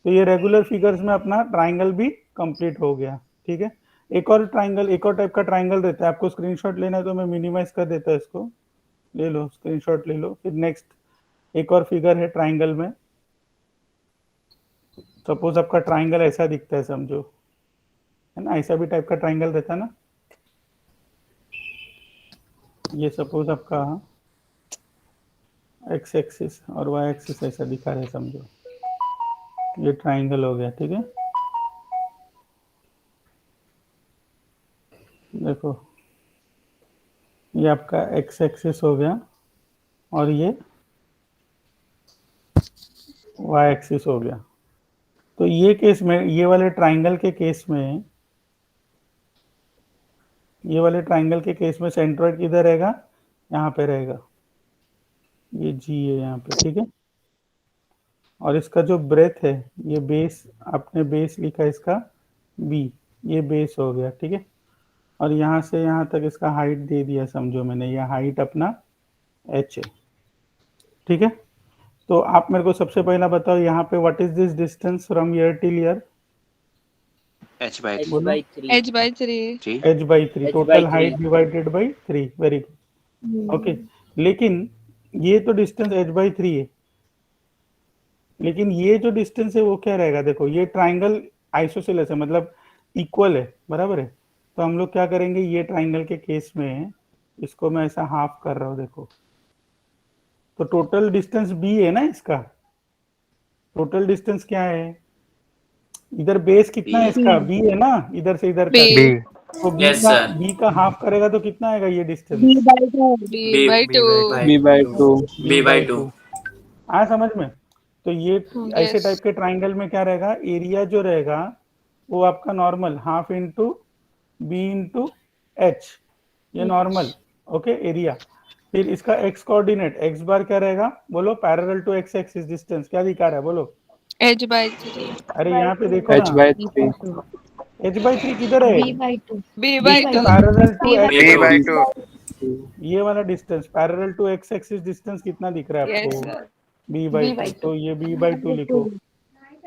तो ये रेगुलर फिगर्स में अपना ट्राइंगल भी कंप्लीट हो गया, ठीक है। एक और ट्राइंगल, एक और टाइप का ट्राइंगल रहता है, आपको स्क्रीनशॉट लेना है तो मैं मिनिमाइज कर देता हूँ इसको, ले लो स्क्रीनशॉट ले लो। फिर नेक्स्ट एक और फिगर है ट्राइंगल में। सपोज आपका ट्राइंगल ऐसा दिखता है, समझो, है ना, ऐसा भी टाइप का ट्राइंगल रहता है ना। ये सपोज आपका एक्स एक्सिस और वाई एक्सिस ऐसा दिखा रहे, समझो, ये ट्राइंगल हो गया, ठीक है। देखो, ये आपका एक्स एक्सिस हो गया और ये वाई एक्सिस हो गया। तो ये केस में, ये वाले ट्राइंगल के केस में, ये वाले ट्राइंगल के केस में सेंट्रोइड किधर रहेगा? यहाँ पे रहेगा, ये जी है यहाँ पे, ठीक है। और इसका जो ब्रेथ है, ये बेस, आपने बेस लिखा है इसका बी, ये बेस हो गया, ठीक है। और यहाँ से यहाँ तक इसका हाइट दे दिया, समझो मैंने, ये हाइट अपना h है, ठीक है। तो आप मेरे को सबसे पहला बताओ यहाँ पे, what is this distance from year till year? H/3. H/3. h/3, total height divided by 3, very good, okay. लेकिन ये तो डिस्टेंस h/3 है, लेकिन ये जो डिस्टेंस है वो क्या रहेगा? देखो, ये ट्राइंगल आइसोसेलेस है, मतलब इक्वल है, बराबर है। तो हम लोग क्या करेंगे, ये ट्राइंगल के केस में इसको मैं ऐसा हाफ कर रहा हूँ, देखो, तो टोटल डिस्टेंस b है ना इसका। टोटल डिस्टेंस क्या है? इधर बेस कितना है इसका? b है ना, इधर से इधर का। B. तो Yes, sir. b का हाफ करेगा तो कितना आएगा ये डिस्टेंस? B/2. B/2. B/2. हाँ, समझ में? तो ये ऐसे Yes. टाइप के ट्राइंगल में क्या रहेगा? एरिया जो रहेगा वो आपका normal half into b into h, ये नॉर्मल, ओके, एरिया। फिर इसका एक्स कोऑर्डिनेट, एक्स बार क्या रहेगा बोलो? Parallel to x axis distance क्या दिखा रहा है बोलो? H/3. अरे यहाँ पे देखो ना, H/3. h/3 किधर है? B/2. B/2. Parallel to x, B/2. ये वाला distance parallel to x axis distance कितना दिख रहा है Yes, आपको? sir. b/2, तो ये b/2 लिखो,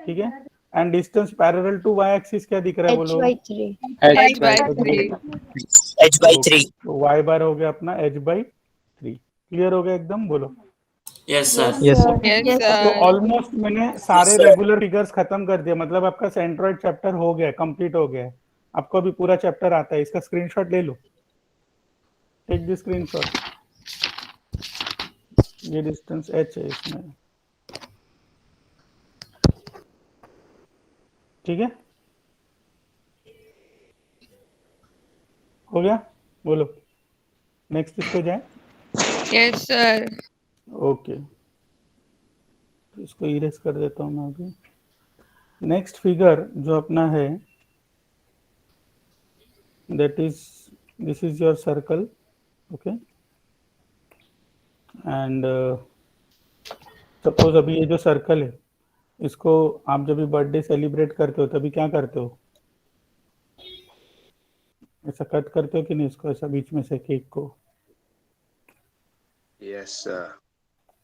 ठीक है। And distance parallel to y axis क्या दिख रहा है बोलो? H/3. H/3. H/3. तो y बार हो गया अपना h/3। क्लियर हो गया एकदम? बोलो। Yes, sir. Yes, sir. Yes, Yes, तो sir. ऑलमोस्ट मैंने सारे sir. रेगुलर फिगर्स खत्म कर दिया, मतलब आपका सेंट्रॉइड चैप्टर हो गया, कंप्लीट हो गया है। आपको अभी पूरा चैप्टर आता है, इसका स्क्रीनशॉट ले लो, टेक द स्क्रीनशॉट। ये डिस्टेंस h है इसमें, ठीक है, हो गया? बोलो नेक्स्ट इस पे जाए। Yes, sir. ओके, इसको इरेज कर देता हूँ मैं अभी। नेक्स्ट फिगर जो अपना है, that is, this is your circle, okay and suppose अभी ये जो सर्कल है इसको आप जब भी बर्थडे सेलिब्रेट करते हो तभी क्या करते हो, ऐसा कट करते हो कि नहीं इसको, ऐसा बीच में से केक को, Yes, sir.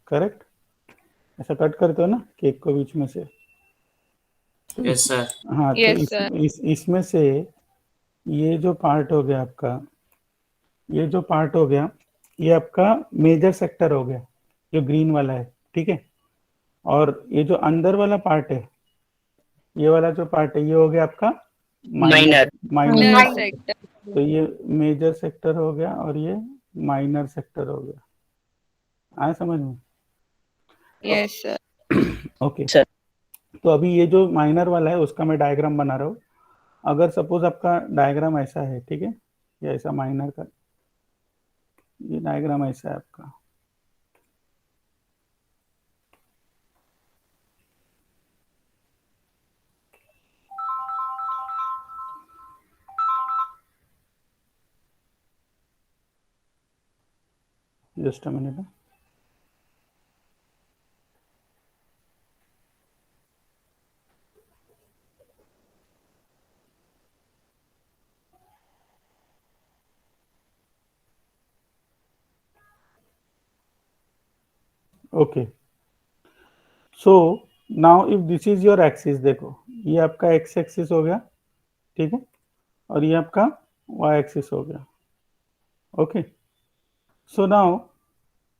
करेक्ट, ऐसा कट करते हो ना केक को बीच में से। Yes, sir. हाँ तो Yes, sir. इसमें से ये जो पार्ट हो गया आपका, ये जो पार्ट हो गया ये आपका मेजर सेक्टर हो गया, जो ग्रीन वाला है, ठीक है। और ये जो अंदर वाला पार्ट है, ये वाला जो पार्ट है ये हो गया आपका Minor. Minor sector. तो ये मेजर सेक्टर हो गया और ये माइनर सेक्टर हो गया, आया समझ में? Yes, sir. Okay Sir. तो अभी ये जो माइनर वाला है उसका मैं डायग्राम बना रहा हूँ। अगर सपोज आपका डायग्राम ऐसा है, ठीक है, या ऐसा माइनर का ये डायग्राम ऐसा है आपका, just a minute. Okay so now if this is your axis, देखो ये आपका एक्स एक्सिस हो गया, ठीक है, और ये आपका वाई एक्सिस हो गया। Okay so now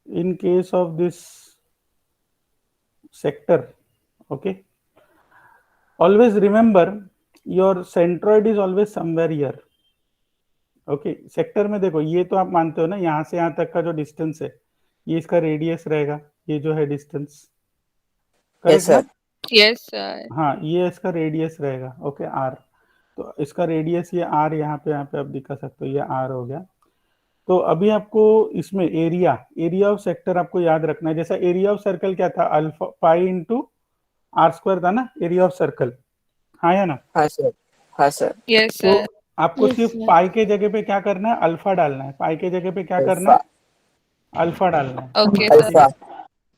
in case of this sector, okay, always remember your centroid is always somewhere here, okay। Sector में देखो ये तो आप मानते हो ना, यहाँ से यहाँ तक का जो डिस्टेंस है ये इसका रेडियस रहेगा, ये जो है distance, Yes, sir. Yes, sir. हाँ ये इसका रेडियस रहेगा, ओके आर। तो इसका रेडियस ये आर यहाँ पे आप दिखा सकते हो, ये आर हो गया। तो अभी आपको इसमें एरिया ऑफ सेक्टर आपको याद रखना है। जैसा एरिया ऑफ सर्कल क्या था, alpha pi into r square था ना एरिया ऑफ सर्कल, हाँ या ना? हाँ सर, हाँ सर। Yes, तो sir. आपको Yes, सिर्फ sir. पाई के जगह पे क्या करना है, अल्फा डालना है। पाई के जगह पे क्या करना है, अल्फा डालना है। Okay, sir. अल्फा।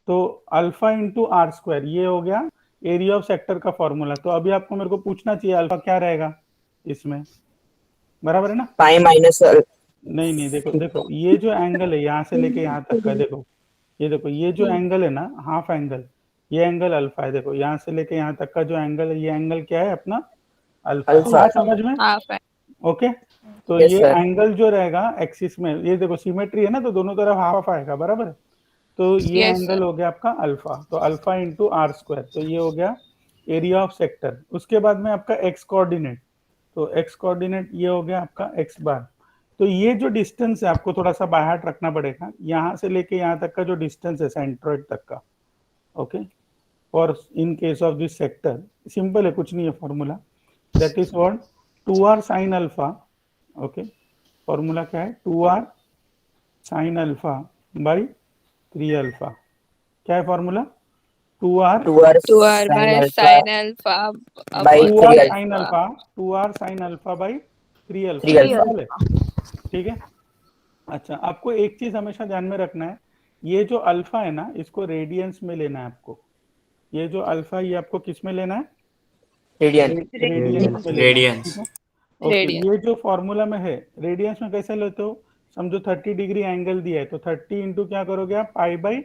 तो अल्फा इंटू आर स्क्वायर ये हो गया एरिया ऑफ सेक्टर का फॉर्मूला। तो अभी आपको मेरे को पूछना चाहिए अल्फा क्या रहेगा इसमें, बराबर है ना? पाई माइनस नहीं देखो ये जो एंगल है यहाँ से लेके यहाँ तक का, देखो ये देखो ये जो एंगल है ना हाफ एंगल, ये एंगल अल्फा है। देखो यहाँ से लेके यहाँ तक का जो एंगल है ये एंगल क्या है अपना, अल्फा। समझ में? Half. ओके तो Yes, ये sir. एंगल जो रहेगा एक्सिस में, ये देखो सिमेट्री है ना, तो दोनों तरफ हाफ आएगा, बराबर है। तो ये Yes, एंगल sir. हो गया आपका अल्फा, तो अल्फा इंटू आर स्क्वायर, तो ये हो गया एरिया ऑफ सेक्टर। उसके बाद में आपका एक्स कोऑर्डिनेट, तो एक्स कोऑर्डिनेट ये हो गया आपका एक्स बार। तो ये जो डिस्टेंस है आपको थोड़ा सा बाय हार्ट रखना पड़ेगा, यहाँ से लेके यहाँ तक का जो डिस्टेंस है सेंट्रॉइड तक का, ओके। और इन case of this sector simple है, कुछ नहीं है formula, that is what 2r sin alpha, okay. Formula क्या है, 2r sin alpha by 3 alpha. क्या है formula, 2r 2r by sin alpha by upon 2r 3 sin alpha 2r sin alpha by 3 alpha, 3 alpha. ठीक है। अच्छा आपको एक चीज हमेशा ध्यान में रखना है, ये जो अल्फा है ना इसको रेडियंस में लेना है आपको। ये जो अल्फा ये आपको किस में लेना है, रेडियन। रेडियंस में लेना है, Radians. ठीक है? Okay Radian. ये जो फॉर्मूला में है रेडियंस में कैसे लेते हो, समझो 30 डिग्री एंगल दिया है तो 30 इंटू क्या करोगे आप, पाई बाई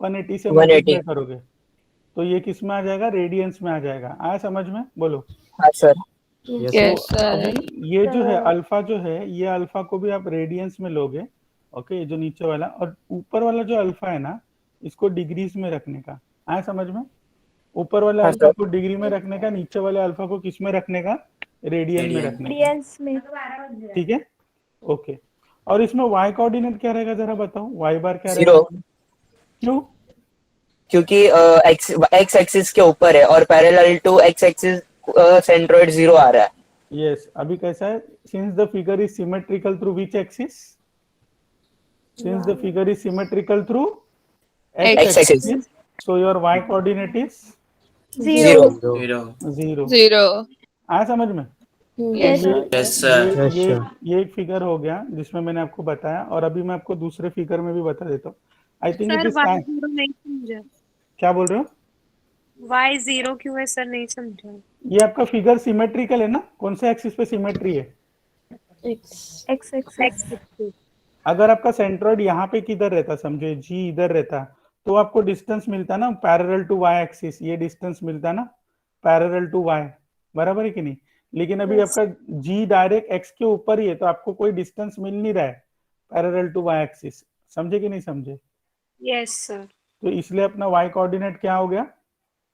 180 से 180 मल्टीप्लाई करोगे, तो ये किस में आ जाएगा, रेडियंस में आ जाएगा। आया समझ में? बोलो। हाँ सर। Yes, तो sir. अभी ये जो है अल्फा जो है, ये अल्फा को भी आप रेडियंस में लोगे, ओके, ये जो नीचे वाला, और ऊपर वाला जो अल्फा है ना इसको डिग्रीज में रखने का। आया समझ में? ऊपर वाले हाँ, अल्फा सर। को डिग्री में रखने का, नीचे वाले अल्फा को किस में रखने का, रेडियन में Radian. रखने का, रेडियंस में। ठीक है, ओके। और इसमें y कोऑर्डिनेट क्या रहेगा जरा बताओ, y बार क्या 0, रहेगा? क्यों? क्योंकि एक्स एक्सिस के ऊपर है और parallel to x axis centroid 0 आ रहा है। यस अभी कैसा है, since the figure is symmetrical through which axis, since the figure is symmetrical through X axis. so your y coordinate is 0। 0. 0। 0. आया समझ में? Yes, ये sir. Yes, sir. Yes, ये sir. ये एक फिगर हो गया जिसमें मैंने आपको बताया, और अभी मैं आपको दूसरे फिगर में भी बता देता हूँ. I think it sir is y zero नहीं समझा. क्या बोल रहे हो? वाई जीरो क्यों है सर, नहीं समझा. ये आपका फिगर सिमेट्रिकल है ना? कौन से एक्सिस पे सिमेट्री है? X x. अगर आपका सेंट्रॉइड यहाँ पे किधर रहता, समझो जी इधर रहता, तो आपको डिस्टेंस मिलता ना पैरेलल टू वाई एक्सिस, ये डिस्टेंस मिलता ना पैरेलल टू वाई, बराबर है कि नहीं? लेकिन अभी Yes. आपका जी डायरेक्ट एक्स के ऊपर ही है, तो आपको कोई डिस्टेंस मिल नहीं रहा है पैरेलल टू वाई एक्सिस. समझे कि नहीं समझे? Yes sir. तो इसलिए अपना वाई कोऑर्डिनेट क्या हो गया?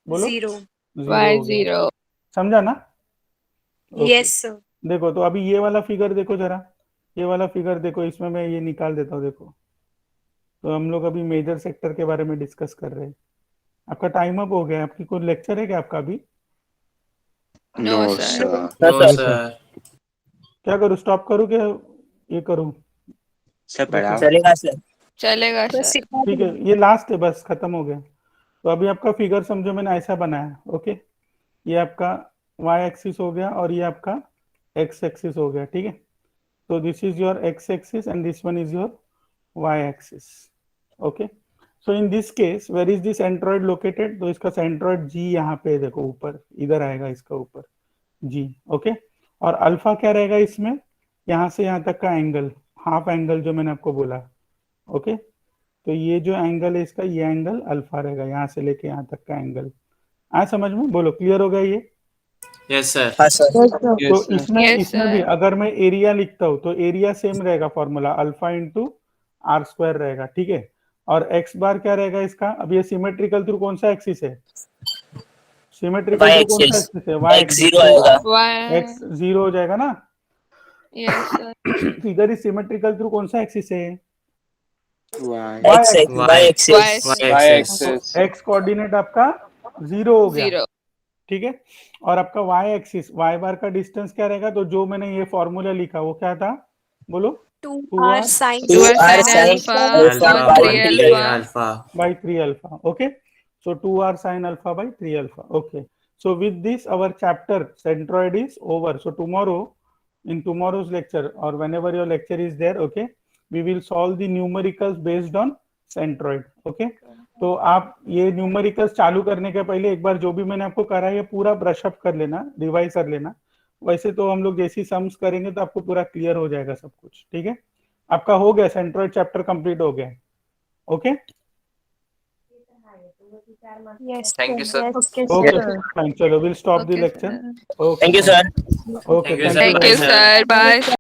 बोलो. जीरो. जीरो Y हो गया. 0. समझा ना? Okay. Yes sir. देखो तो अभी ये वाला फिगर देखो जरा, ये वाला फिगर देखो, इसमें मैं ये निकाल देता हूँ. देखो तो हम लोग अभी मेजर सेक्टर के बारे में डिस्कस कर रहे हैं. आपका टाइम अप हो गया. आपकी कोई लेक्चर है क्या आपका अभी? No, sir. No, Yes, sir. क्या करूँ, स्टॉप करूँ क्या ये करूँ? चलेगा सर. चलेगा बस सर. सिखा ठीक दो. है, ये लास्ट है, बस खत्म हो गया. तो अभी आपका फिगर समझो मैंने ऐसा बनाया. ओके, ये आपका y एक्सिस हो गया और ये आपका x एक्सिस हो गया. ठीक है, तो this is your x axis and this one is your y axis. Okay, so in this case where is this centroid located? तो इसका सेंट्रॉइड g यहाँ पे देखो, ऊपर इधर आएगा, इसका ऊपर g. ओके, और अल्फा क्या रहेगा इसमें? यहाँ से यहाँ तक का एंगल, हाफ एंगल जो मैंने आपको बोला. ओके, तो ये जो एंगल है इसका, ये एंगल अल्फा रहेगा, यहाँ से लेके यहाँ तक का एंगल. आया समझ में? बोलो, क्लियर हो गया ये? Yes, sir. हाँ सर. तो Yes, sir. इसमें Yes, इसमें भी sir. अगर मैं एरिया लिखता हूँ तो एरिया सेम रहेगा, formula alpha into r square रहेगा. ठीक है, और एक्स बार क्या रहेगा इसका? अब ये सिमेट्रिकल थ्रू कौन सा एक्सिस है? सिमेट्रिकल Y थ्रू कौन सा axis. एक्सिस है? वाई X जीरो आएगा. Y. एक्स जीरो हो जाएगा ना. Yes, sir. इधर इज सिमेट्रिकल थ्रू कौन सा एक्सिस है? X Y axis. Y. Y Y axis. axis. X coordinate आपका जीरो हो गया. 0. ठीक है, और आपका y एक्सिस, y बार का डिस्टेंस क्या रहेगा? तो जो मैंने ये फॉर्मूला लिखा वो क्या था? बोलो. 2r sin 2r sin alpha alpha Alpha by by 3 3 alpha. alpha. by 3 alpha. Okay, so 2r sin alpha by 3 alpha. Okay, so with this our chapter centroid is over. So tomorrow, in tomorrow's lecture or whenever your lecture is there, okay, we will solve the numericals based on centroid. Okay, तो आप ये न्यूमेरिकल्स चालू करने के पहले एक बार जो भी मैंने आपको करा है ये पूरा ब्रश अप कर लेना, रिवाइज कर लेना. वैसे तो हम लोग जैसी सम्स करेंगे तो आपको पूरा क्लियर हो जाएगा सब कुछ. ठीक है, आपका हो गया, सेंट्रॉइड चैप्टर कंप्लीट हो गया. Okay, yes Thank you, sir. okay okay sir. Fine, चलो will stop the Okay, lecture. sir. Okay, Thank you sir. Okay, Thank you, thank sir. You. Thank you, sir. Bye.